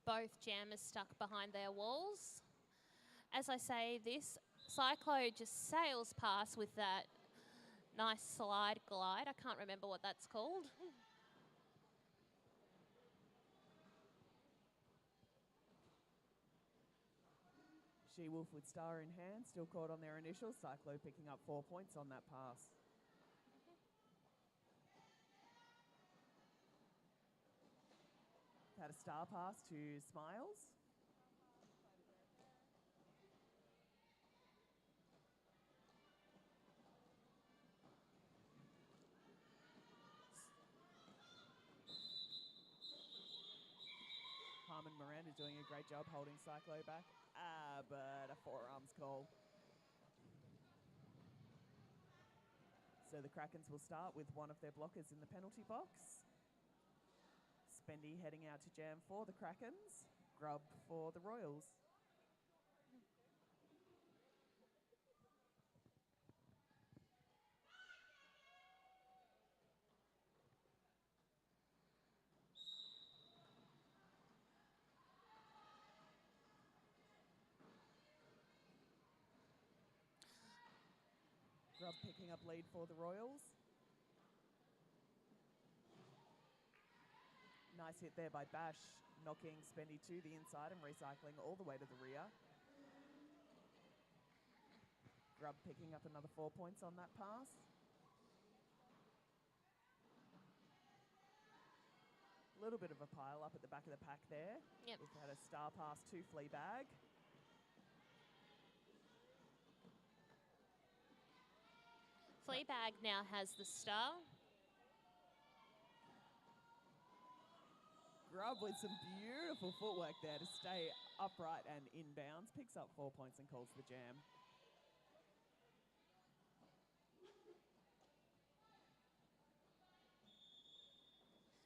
Both jammers stuck behind their walls. As I say this, Cyclo just sails past with that nice slide glide. I can't remember what that's called. She-Wolf with star in hand, still caught on their initials. Cyclo picking up 4 points on that pass. Had a star pass to Smiles. Harmon Miranda doing a great job holding Cyclo back. But a forearms call. So the Krakens will start with one of their blockers in the penalty box. Spendy heading out to jam for the Krakens. Grub for the Royals. Grub picking up lead for the Royals. Nice hit there by Bash, knocking Spendy to the inside and recycling all the way to the rear. Grub picking up another 4 points on that pass. A little bit of a pile up at the back of the pack there. Yep. We've had a star pass to Fleabag. Fleabag now has the star. Grub with some beautiful footwork there to stay upright and inbounds. Picks up 4 points and calls the jam.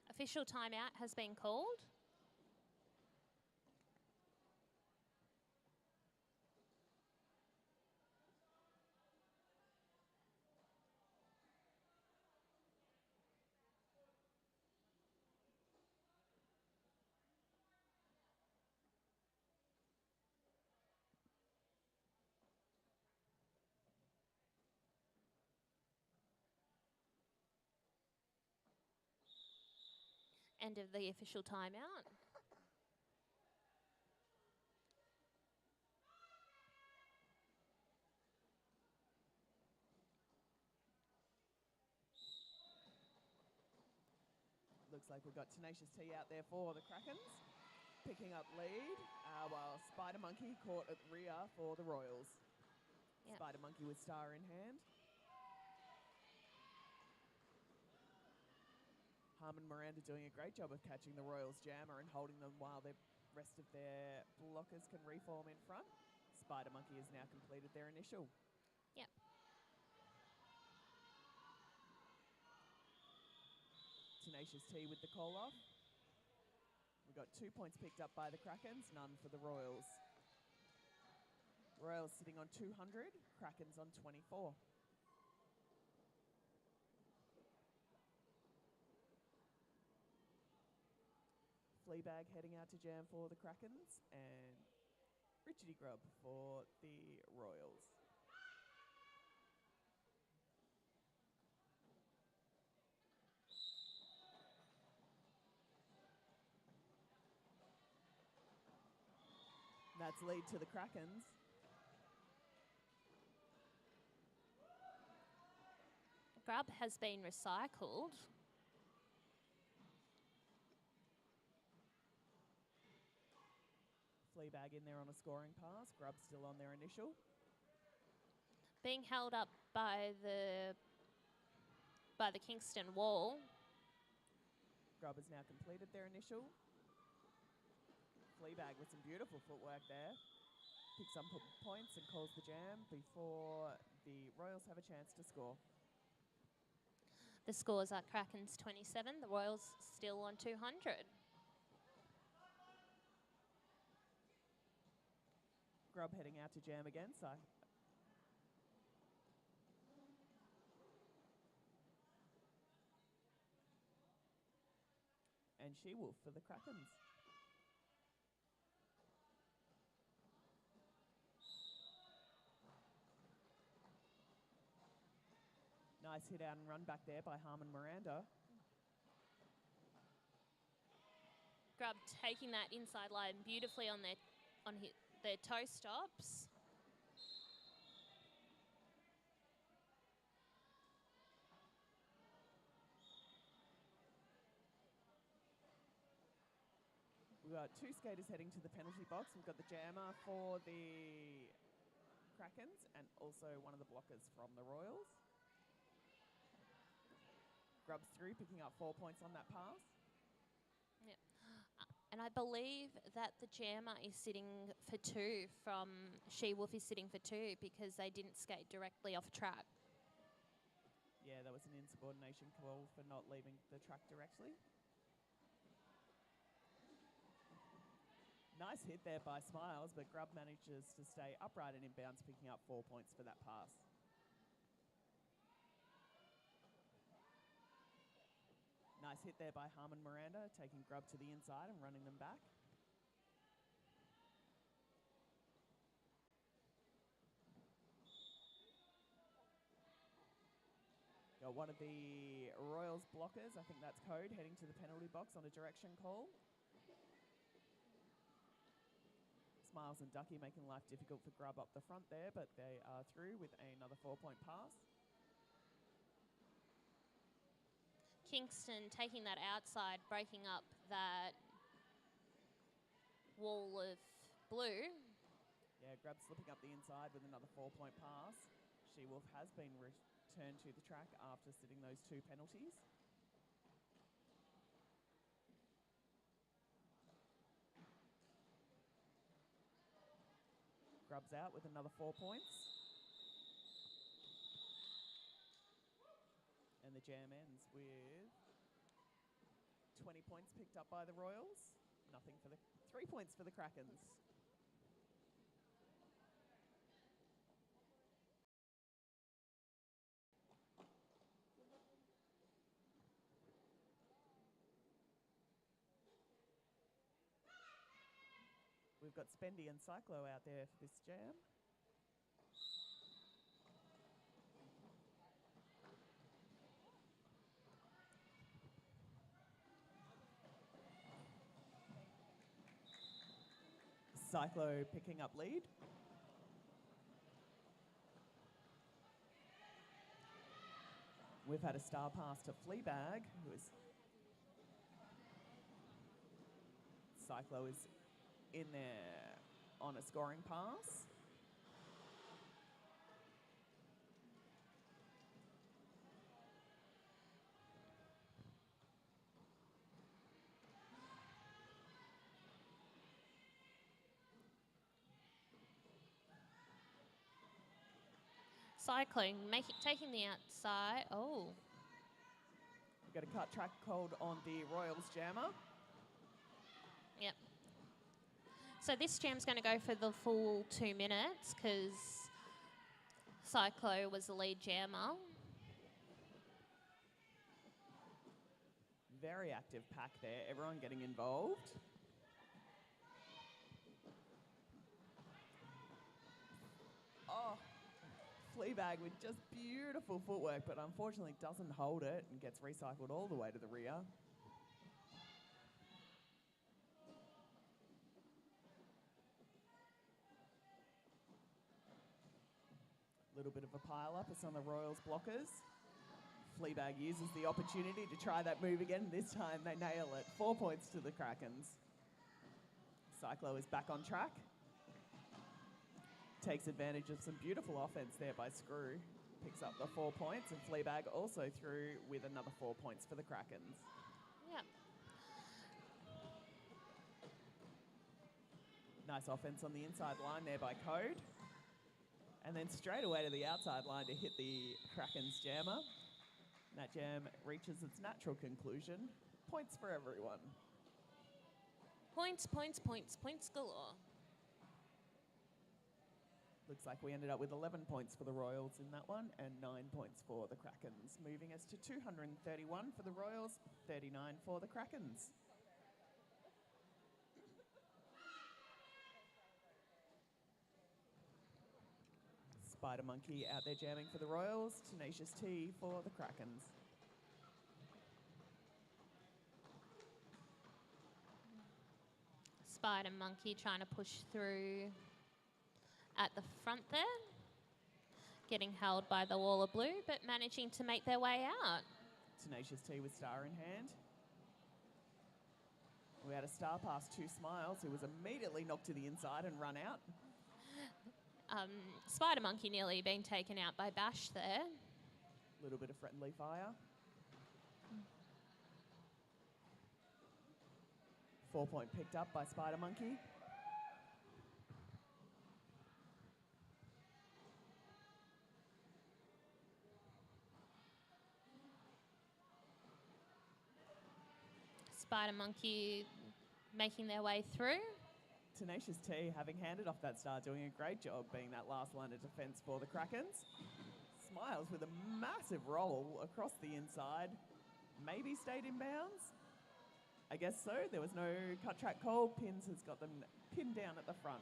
Official timeout has been called. End of the official timeout. Looks like we've got Tenacious T out there for the Krakens. Picking up lead, while Spider Monkey caught at rear for the Royals. Yep. Spider Monkey with star in hand. Harmon Miranda doing a great job of catching the Royals jammer and holding them while the rest of their blockers can reform in front. Spider Monkey has now completed their initial. Yep. Tenacious T with the call off. We've got 2 points picked up by the Krakens, none for the Royals. Royals sitting on 200, Krakens on 24. Fleabag heading out to jam for the Krakens and Richardy Grub for the Royals. That's lead to the Krakens. Grub has been recycled. Fleabag in there on a scoring pass. Grub still on their initial. Being held up by the Kingston wall. Grub has now completed their initial. Fleabag with some beautiful footwork there. Picks up points and calls the jam before the Royals have a chance to score. The scores are Krakens 27, the Royals still on 200. Grub heading out to jam again, so. And She-Wolf for the Krakens. Nice hit out and run back there by Harmon Miranda. Grub taking that inside line beautifully on their toe stops. We've got two skaters heading to the penalty box. We've got the jammer for the Krakens and also one of the blockers from the Royals. Grubs through, picking up 4 points on that pass. Yep. And I believe that the jammer is sitting for 2 from She-Wolf is sitting for 2 because they didn't skate directly off track. Yeah, that was an insubordination call for not leaving the track directly. Nice hit there by Smiles, but Grub manages to stay upright and inbounds, picking up 4 points for that pass. Nice hit there by Harmon Miranda, taking Grub to the inside and running them back. Got one of the Royals blockers, I think that's Code, heading to the penalty box on a direction call. Smiles and Ducky making life difficult for Grub up the front there, but they are through with another 4-point pass. Kingston taking that outside, breaking up that wall of blue. Yeah, Grub slipping up the inside with another 4-point pass. She-Wolf has been returned to the track after sitting those 2 penalties. Grub's out with another 4 points. And the jam ends with 20 points picked up by the Royals. Nothing for the 3 points for the Krakens. We've got Spendy and Cyclo out there for this jam. Cyclo picking up lead. We've had a star pass to Fleabag, who is... Cyclo is in there on a scoring pass. Cycling, taking the outside. Oh. We've got a cut track called on the Royals jammer. Yep. So this jam's going to go for the full 2 minutes because Cyclo was the lead jammer. Very active pack there, everyone getting involved. Oh, Fleabag with just beautiful footwork, but unfortunately doesn't hold it and gets recycled all the way to the rear. Little bit of a pile-up. It's on the Royals blockers. Fleabag uses the opportunity to try that move again. This time they nail it. 4 points to the Krakens. Cyclo is back on track. Takes advantage of some beautiful offense there by Screw. picks up the 4 points, and Fleabag also through with another 4 points for the Krakens. Yeah. Nice offense on the inside line there by Code. And then straight away to the outside line to hit the Krakens jammer. And that jam reaches its natural conclusion. Points for everyone. Points, points, points, points galore. Looks like we ended up with 11 points for the Royals in that one and 9 points for the Krakens, moving us to 231 for the Royals, 39 for the Krakens. Spider Monkey out there jamming for the Royals, Tenacious T for the Krakens. Spider Monkey trying to push through at the front there. Getting held by the wall of blue, but managing to make their way out. Tenacious T with star in hand. We had a star pass to Smiles, who was immediately knocked to the inside and run out. Spider Monkey nearly being taken out by Bash there. A little bit of friendly fire. 4 point picked up by Spider Monkey. Spider Monkey making their way through. Tenacious T, having handed off that star, doing a great job being that last line of defence for the Krakens. Smiles with a massive roll across the inside. Maybe stayed in bounds. I guess so. There was no cut track call. Pins has got them pinned down at the front.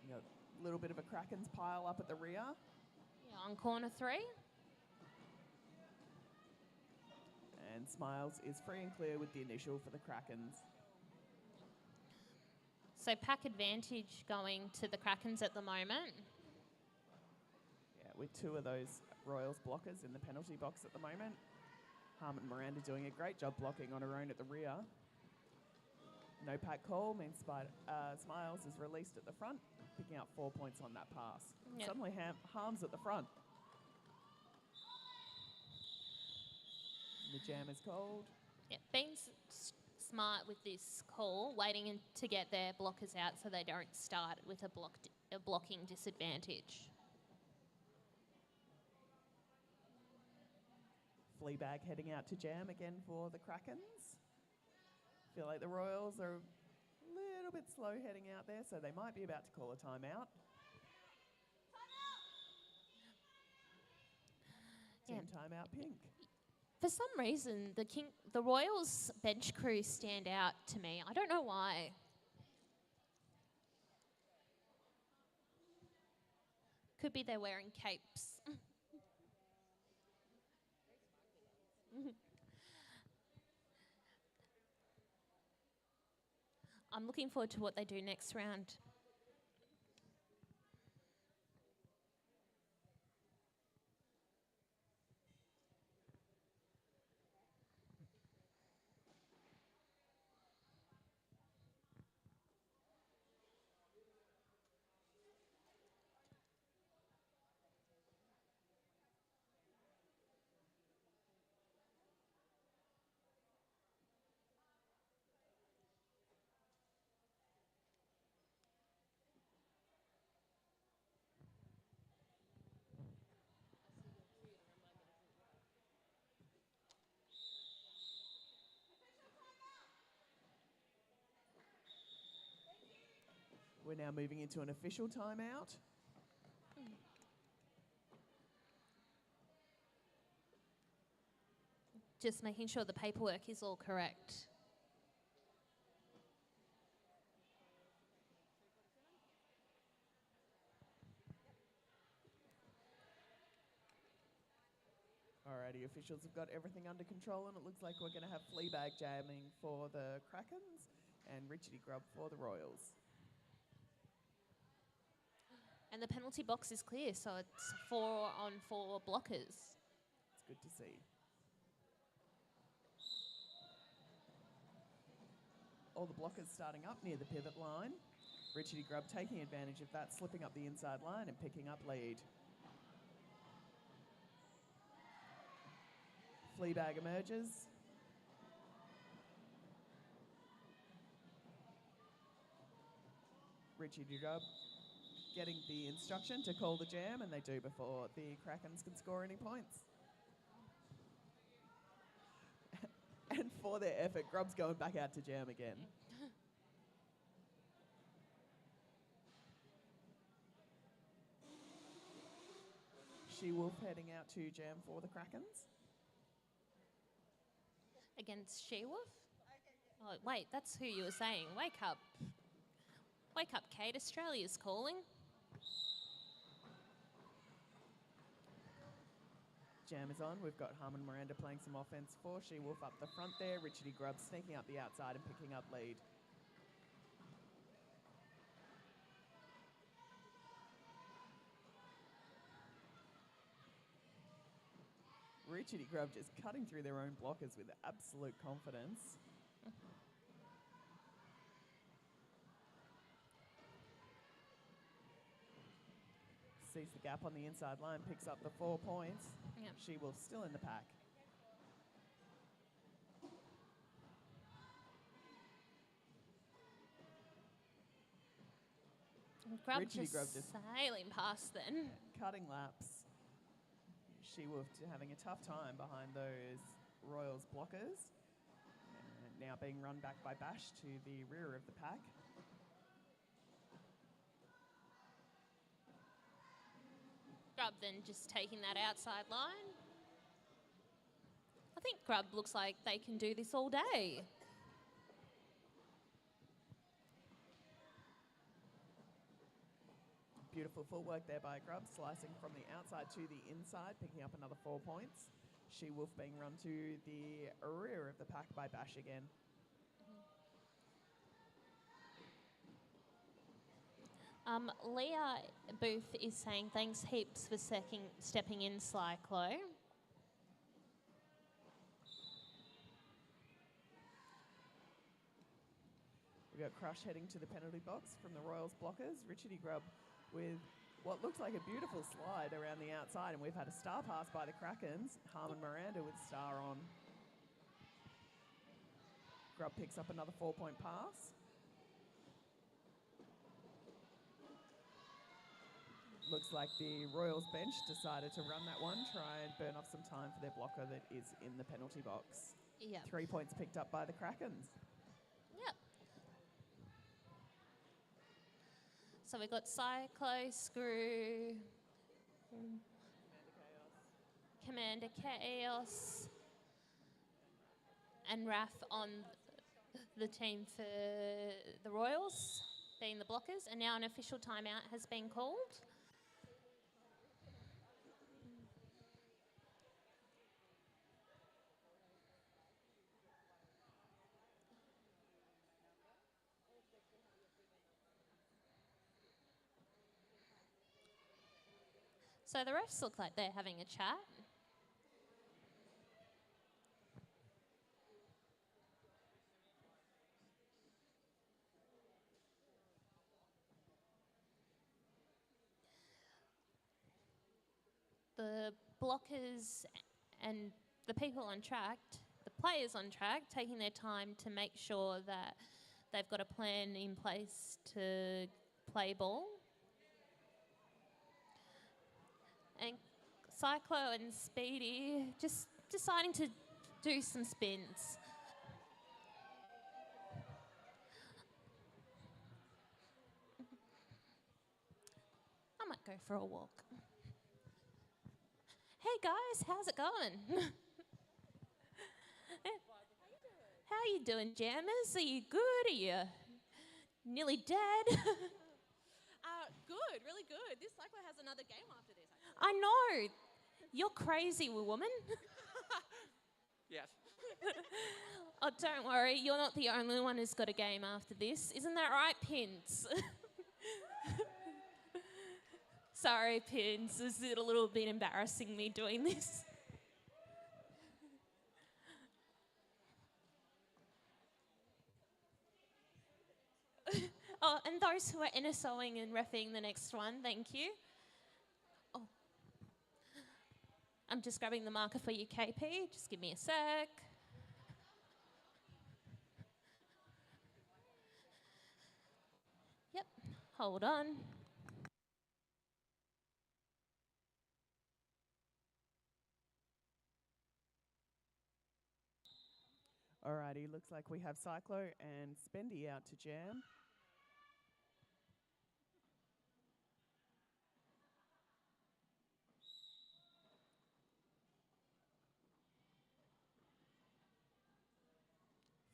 You got a little bit of a Krakens pile up at the rear. Yeah, on corner 3. And Smiles is free and clear with the initial for the Krakens. So pack advantage going to the Krakens at the moment. Yeah, with 2 of those Royals blockers in the penalty box at the moment. Harmon Miranda doing a great job blocking on her own at the rear. No pack call means Smiles is released at the front, picking up 4 points on that pass. Yep. Suddenly Harm's at the front. The jam is cold. Yeah, being smart with this call, waiting to get their blockers out so they don't start with a blocking disadvantage. Fleabag heading out to jam again for the Krakens. Feel like the Royals are a little bit slow heading out there, so they might be about to call a timeout. Team timeout pink. For some reason, the Royals bench crew stand out to me. I don't know why. Could be they're wearing capes. I'm looking forward to what they do next round. We're now moving into an official timeout. Just making sure the paperwork is all correct. Alrighty, officials have got everything under control, and it looks like we're going to have Fleabag jamming for the Krakens and Richardy Grubb for the Royals. And the penalty box is clear, so it's 4 on 4 blockers. It's good to see. All the blockers starting up near the pivot line. Richardy Grubb taking advantage of that, slipping up the inside line and picking up lead. Fleabag emerges. Richie Dugub getting the instruction to call the jam, and they do before the Krakens can score any points. And for their effort, Grub's going back out to jam again. She-Wolf heading out to jam for the Krakens. Against She-Wolf? Oh, wait, that's who you were saying. Wake up. Wake up, Kate. Australia's calling. Jam is on. We've got Harmon Miranda playing some offense for She-Wolf up the front there. Richardy Grubb sneaking up the outside and picking up lead. Richardy Grubb just cutting through their own blockers with absolute confidence. Sees the gap on the inside line, picks up the 4 points. Yep. She-Wolf still in the pack. Grub Richie just Grubb just- sailing past then. Cutting laps. She-Wolf having a tough time behind those Royals blockers. And now being run back by Bash to the rear of the pack. Grub then just taking that outside line. I think Grub looks like they can do this all day. Beautiful footwork there by Grubb, slicing from the outside to the inside, picking up another 4 points. She-Wolf being run to the rear of the pack by Bash again. Leah Booth is saying thanks heaps for stepping in, Cyclo. We've got Crush heading to the penalty box from the Royals blockers. Richardy Grubb with what looks like a beautiful slide around the outside, and we've had a star pass by the Krakens. Harmon Miranda with star on. Grubb picks up another 4-point pass. Looks like the Royals bench decided to run that one, try and burn off some time for their blocker that is in the penalty box. Yep. 3 points picked up by the Krakens. Yep. So we've got Cyclo, Screw, Commander Chaos, and Raf on the team for the Royals, being the blockers. And now an official timeout has been called. So the refs look like they're having a chat. The blockers and the people on track, the players on track, taking their time to make sure that they've got a plan in place to play ball. And Cyclo and Speedy just deciding to do some spins. I might go for a walk. Hey guys, how's it going? How you doing, jammers? Are you good? Are you nearly dead? Good, really good. This cyclo has another game after this. I know. You're crazy, woman. Yes. Oh, don't worry. You're not the only one who's got a game after this. Isn't that right, Pins? Sorry, Pins. Is it a little bit embarrassing me doing this? Oh, and those who are NSOing and reffing the next one, thank you. Oh. I'm just grabbing the marker for you, KP. Just give me a sec. Yep, hold on. Alrighty, looks like we have Cyclo and Spendy out to jam.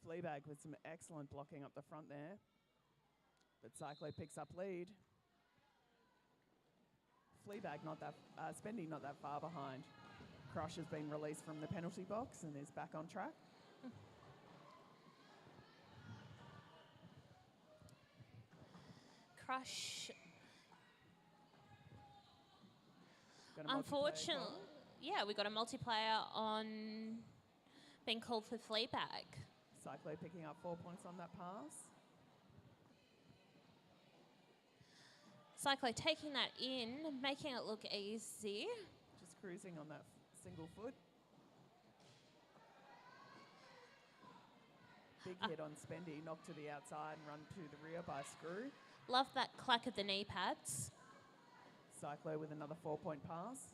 Fleabag with some excellent blocking up the front there. But Cyclo picks up lead. Fleabag Spendy not that far behind. Crush has been released from the penalty box and is back on track. Crush. Got a multiplayer Unfortunately, call. yeah, we got a multiplayer on being called for Fleabag. Cyclo picking up 4 points on that pass. Cyclo taking that in, making it look easy. Just cruising on that single foot. Big hit on Spendy, knocked to the outside and run to the rear by Screw. Love that clack of the knee pads. Cyclo with another 4-point pass.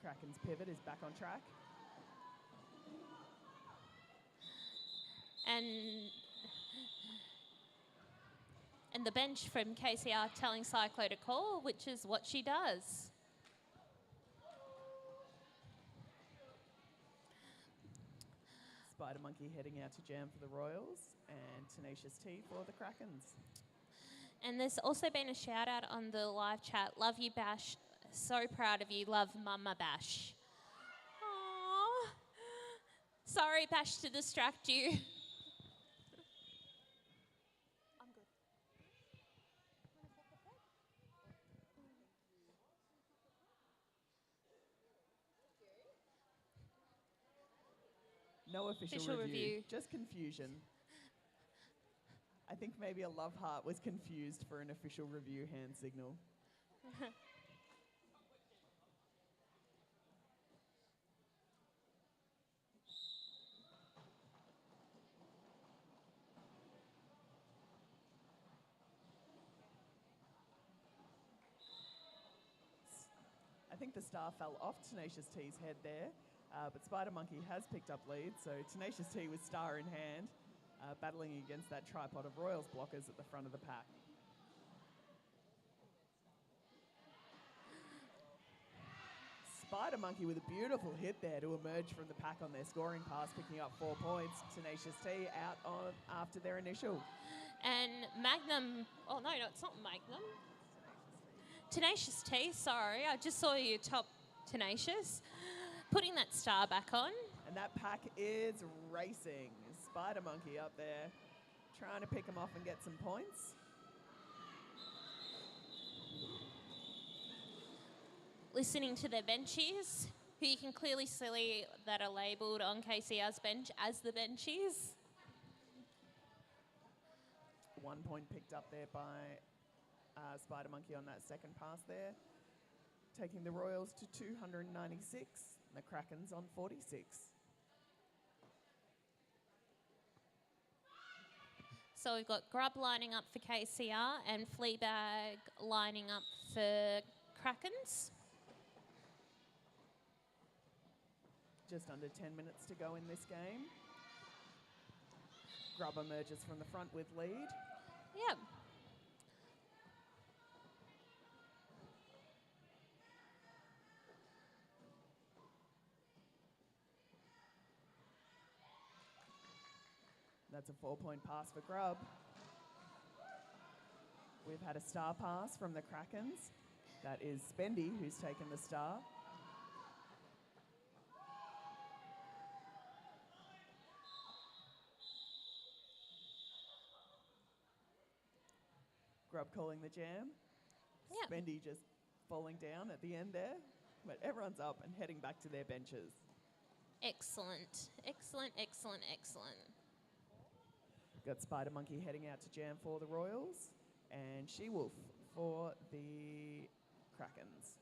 Kraken's pivot is back on track. And the bench from KCR telling Cyclo to call, which is what she does. Spider Monkey heading out to jam for the Royals and Tenacious T for the Krakens. And there's also been a shout out on the live chat. Love you, Bash. So proud of you. Love Mama Bash. Aww. Sorry, Bash, to distract you. I'm good. No official review, just confusion. I think maybe a love heart was confused for an official review hand signal. I think the star fell off Tenacious T's head there, but Spider Monkey has picked up lead, so Tenacious T with star in hand, battling against that tripod of Royals blockers at the front of the pack. Spider Monkey with a beautiful hit there to emerge from the pack on their scoring pass, picking up 4 points. Tenacious T out on after their initial. And Magnum, oh no, it's not Magnum. Tenacious T, sorry, I just saw you top Tenacious. Putting that star back on. And that pack is racing. Spider Monkey up there trying to pick them off and get some points. Listening to their benchies, who you can clearly see that are labelled on KCR's bench as the benchies. 1 point picked up there by Spider Monkey on that second pass there, taking the Royals to 296, and the Krakens on 46. So we've got Grub lining up for KCR and Fleabag lining up for Krakens. Just under 10 minutes to go in this game. Grub emerges from the front with lead. Yep. That's a 4-point pass for Grub. We've had a star pass from the Krakens. That is Spendy who's taken the star. Grub calling the jam. Yep. Spendy just falling down at the end there. But everyone's up and heading back to their benches. Excellent, excellent, excellent, excellent. Got Spider Monkey heading out to jam for the Royals, and She-Wolf for the Krakens.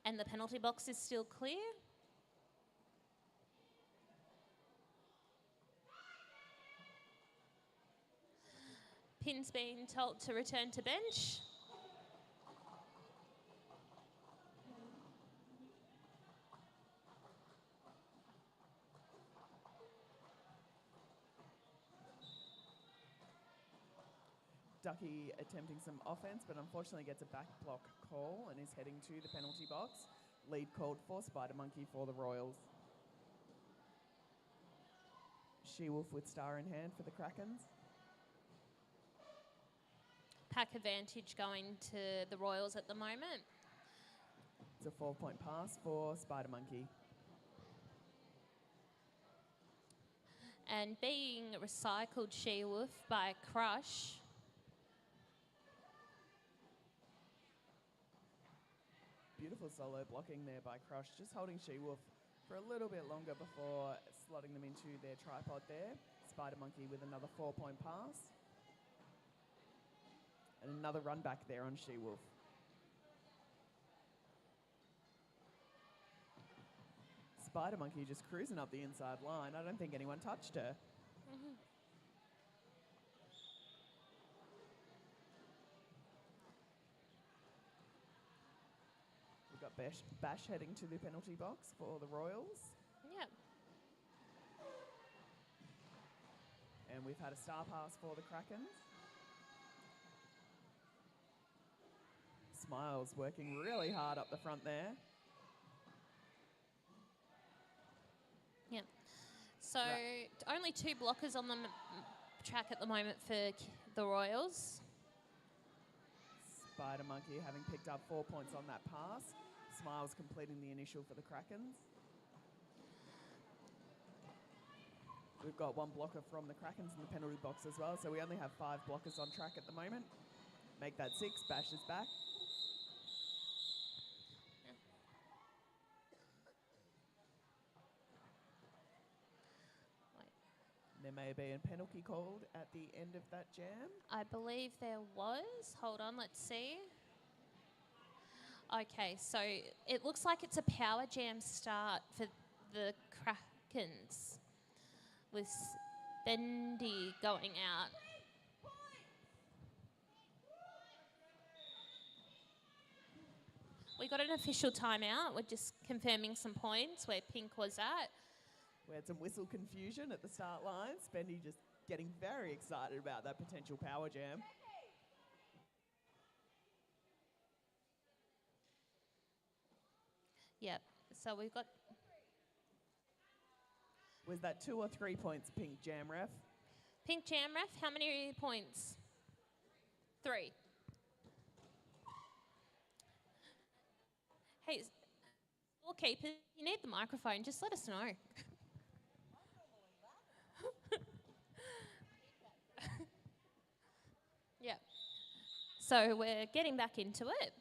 And the penalty box is still clear. Pin's been told to return to bench. Ducky attempting some offense, but unfortunately gets a back block call and is heading to the penalty box. Lead called for Spider Monkey for the Royals. She-Wolf with star in hand for the Krakens. Pack advantage going to the Royals at the moment. It's a 4-point pass for Spider Monkey. And being recycled She-Wolf by Crush. Beautiful solo blocking there by Crush, just holding She-Wolf for a little bit longer before slotting them into their tripod there. Spider Monkey with another 4-point pass. And another run back there on She-Wolf. Spider Monkey just cruising up the inside line. I don't think anyone touched her. We've got Bash heading to the penalty box for the Royals. Yep. And we've had a star pass for the Krakens. Smiles working really hard up the front there. Yep. So only 2 blockers on the track at the moment for the Royals. Spider Monkey having picked up 4 points on that pass. Smiles completing the initial for the Krakens. We've got 1 blocker from the Krakens in the penalty box as well, so we only have 5 blockers on track at the moment. Make that 6, Bash is back. There may be a penalty called at the end of that jam. I believe there was. Hold on, let's see. Okay, so it looks like it's a power jam start for the Krakens with Spendy going out. We got an official timeout. We're just confirming some points where Pink was at. We had some whistle confusion at the start line. Spendy just getting very excited about that potential power jam. Yep, so we've got... Was that 2 or 3 points, Pink Jam Ref? Pink Jam Ref, how many points? 3. Hey, scorekeeper, you need the microphone. Just let us know. Yeah. So we're getting back into it.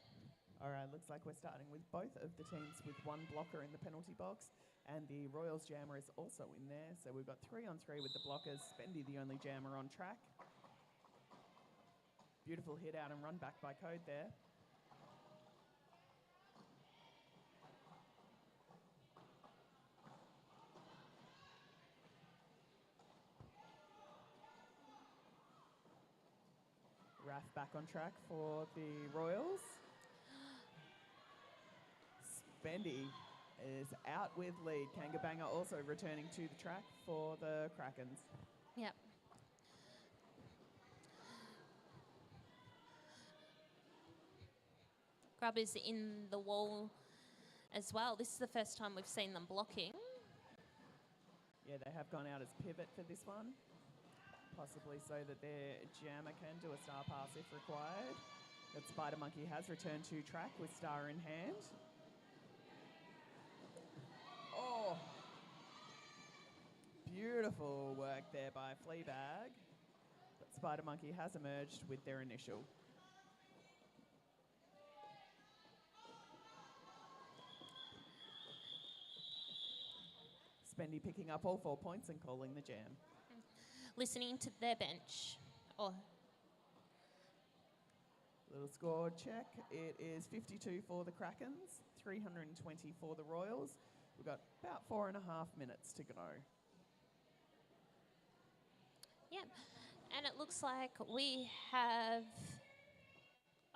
All right, looks like we're starting with both of the teams with 1 blocker in the penalty box, and the Royals jammer is also in there. So we've got 3-on-3 with the blockers. Spendy, the only jammer on track. Beautiful hit out and run back by Code there. Raf back on track for the Royals. Spendy is out with lead. Kangabanga also returning to the track for the Krakens. Yep. Grub is in the wall as well. This is the first time we've seen them blocking. Yeah, they have gone out as pivot for this one. Possibly so that their jammer can do a star pass if required. That Spider Monkey has returned to track with star in hand. Oh! Beautiful work there by Fleabag. But Spider Monkey has emerged with their initial. Spendy picking up all 4 points and calling the jam. listening to their bench. Or Little score check. It is 52 for the Krakens, 320 for the Royals. We've got about 4.5 minutes to go. yeah, and it looks like we have.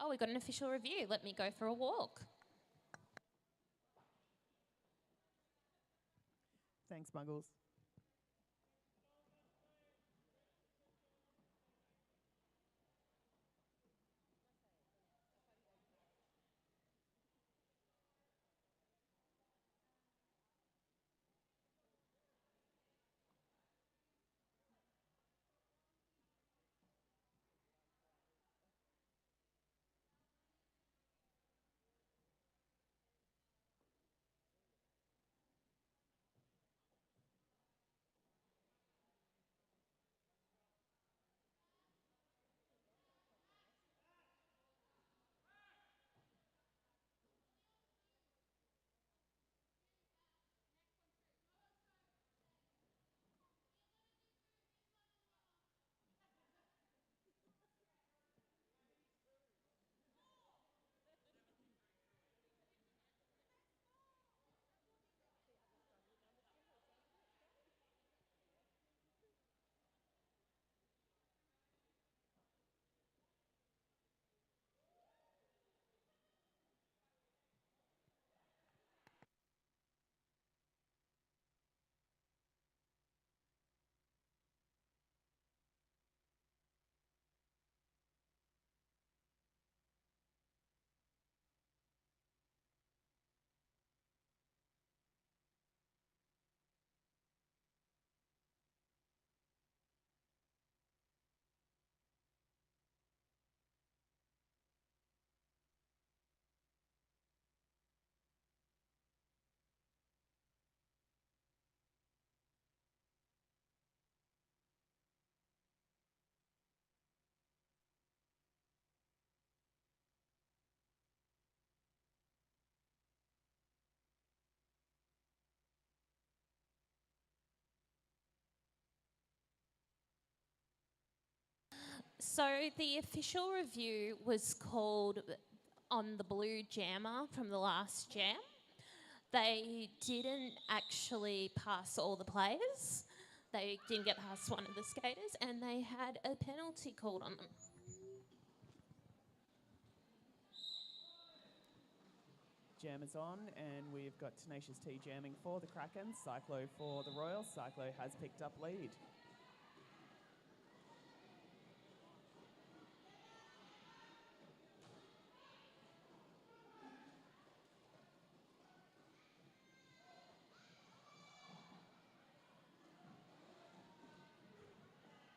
Oh, we got an official review. Let me go for a walk. Thanks, Muggles. So the official review was called on the blue jammer from the last jam. They didn't actually pass all the players. They didn't get past one of the skaters, and they had a penalty called on them. Jam is on, and we've got Tenacious T jamming for the Krakens, Cyclo for the Royals. Cyclo has picked up lead.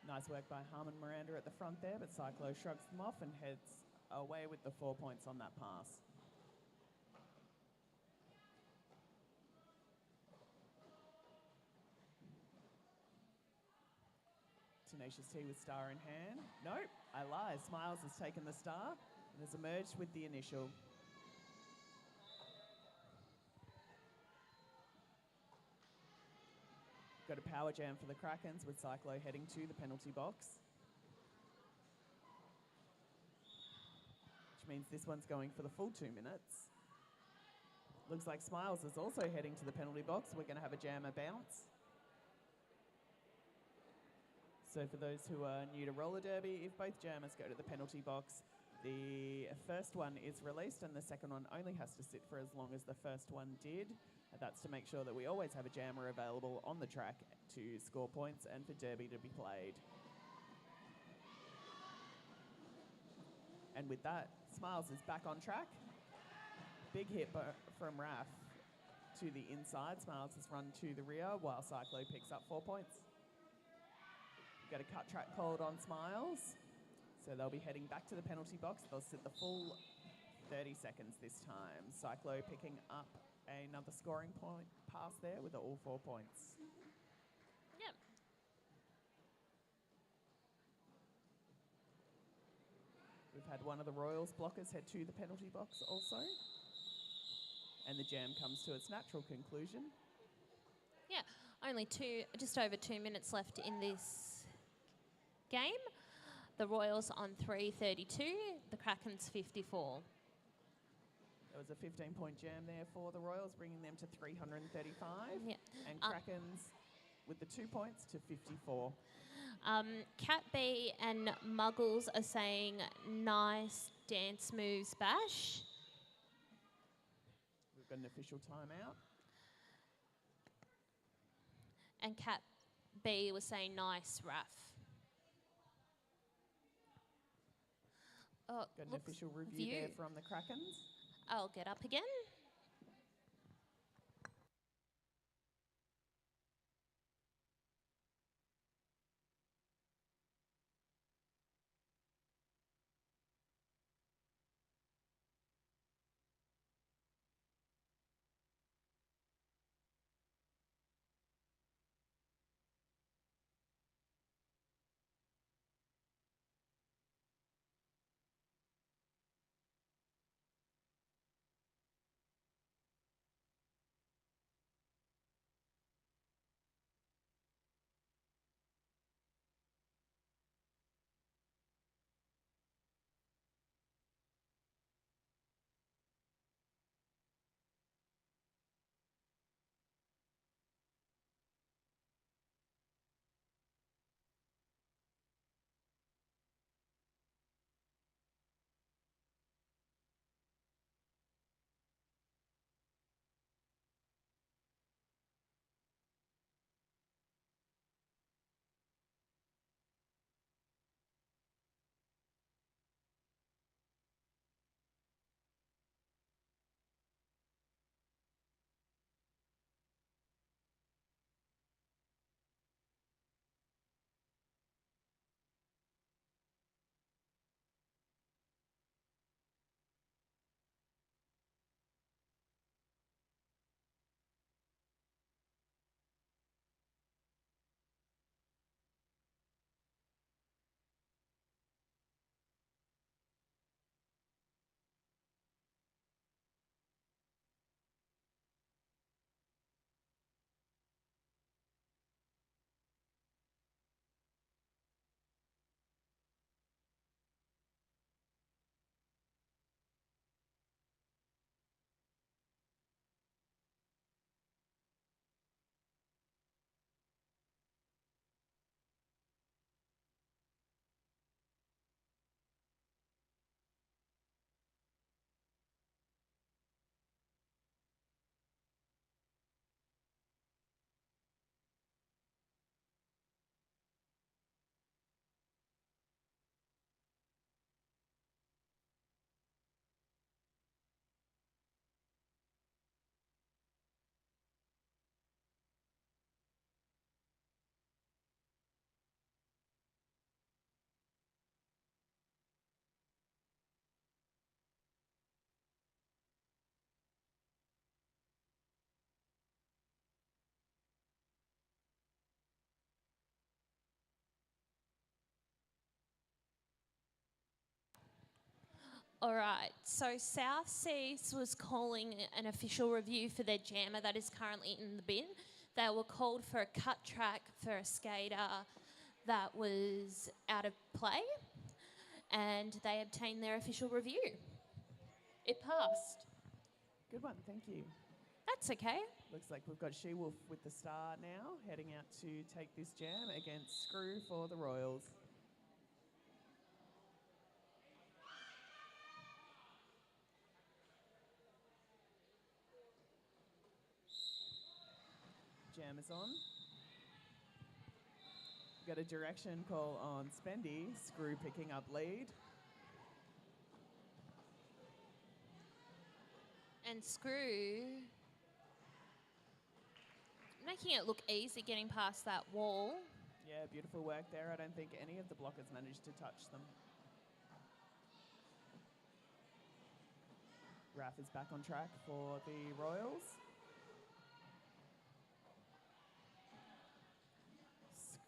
Nice work by Harmon Miranda at the front there, but Cyclo shrugs them off and heads away with the 4 points on that pass. Tenacious T with star in hand. Nope, I lie. Smiles has taken the star and has emerged with the initial. Got a power jam for the Krakens with Cyclo heading to the penalty box. Which means this one's going for the full 2 minutes. Looks like Smiles is also heading to the penalty box. We're going to have a jammer bounce. So for those who are new to roller derby, if both jammers go to the penalty box, the first one is released and the second one only has to sit for as long as the first one did. And that's to make sure that we always have a jammer available on the track to score points and for derby to be played. And with that, Smiles is back on track. Big hit from Raf to the inside. Smiles has run to the rear while Cyclo picks up 4 points. Got a cut track called on Smiles. So they'll be heading back to the penalty box. They'll sit the full 30 seconds this time. Cyclo picking up another scoring point pass there with all 4 points. Yep. We've had one of the Royals blockers head to the penalty box also. And the jam comes to its natural conclusion. Yeah, only just over 2 minutes left in this game. The Royals on 332, the Krakens 54. There was a 15-point jam there for the Royals, bringing them to 335. Yeah. And Krakens with the 2 points to 54. Cat B and Muggles are saying nice dance moves, Bash. We've got an official timeout. And Cat B was saying nice, Raf. Oh, Got an looks official review there from the Krakens. I'll get up again. All right, so South Seas was calling an official review for their jammer that is currently in the bin. They were called for a cut track for a skater that was out of play, and they obtained their official review. It passed. Good one, thank you. That's okay. Looks like we've got She-Wolf with the star now, heading out to take this jam against Screw for the Royals. Jam is on. Got a direction call on Spendy. Screw picking up lead. And Screw making it look easy getting past that wall. Yeah, beautiful work there. I don't think any of the blockers managed to touch them. Raf is back on track for the Royals.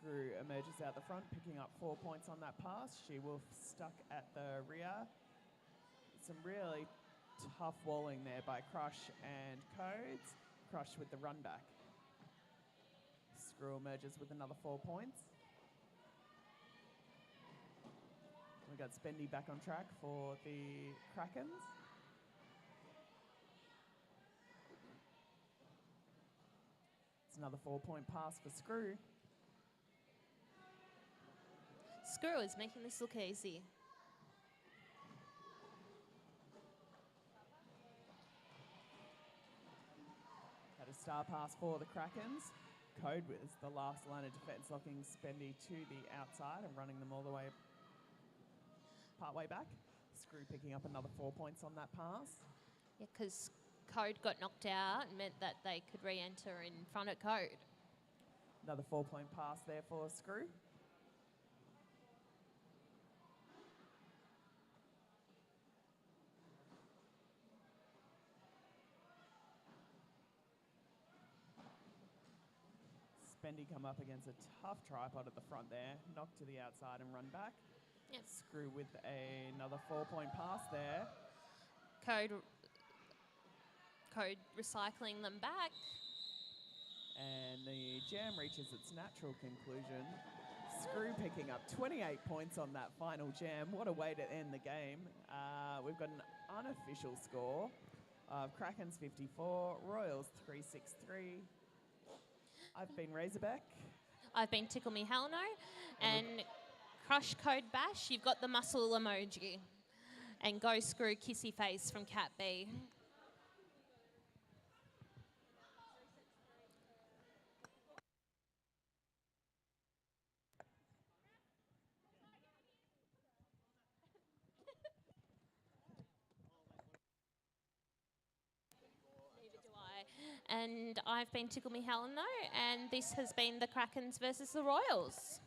Screw emerges out the front, picking up 4 points on that pass. She-Wolf stuck at the rear. Some really tough walling there by Crush and Codes. Crush with the run back. Screw emerges with another 4 points. We got Spendy back on track for the Krakens. It's another 4-point pass for Screw. Screw is making this look easy. Had a star pass for the Krakens. Code was the last line of defence, locking Spendy to the outside and running them all the way part way back. Screw picking up another 4 points on that pass. Yeah, because Code got knocked out and meant that they could re-enter in front of Code. Another 4-point pass there for Screw. Spendy come up against a tough tripod at the front there, knocked to the outside and run back. Yep. Screw with another 4-point pass there. Code recycling them back. And the jam reaches its natural conclusion. Screw picking up 28 points on that final jam. What a way to end the game. We've got an unofficial score of Krakens 54, Royals 363. I've been Razorback. I've been Tickle Me Hell No. And Crush Code Bash, you've got the muscle emoji. And Go Screw Kissy Face from Cat B. Neither do I. And I've been Tickle Me Hell No, and this has been the Krakens versus the Royals.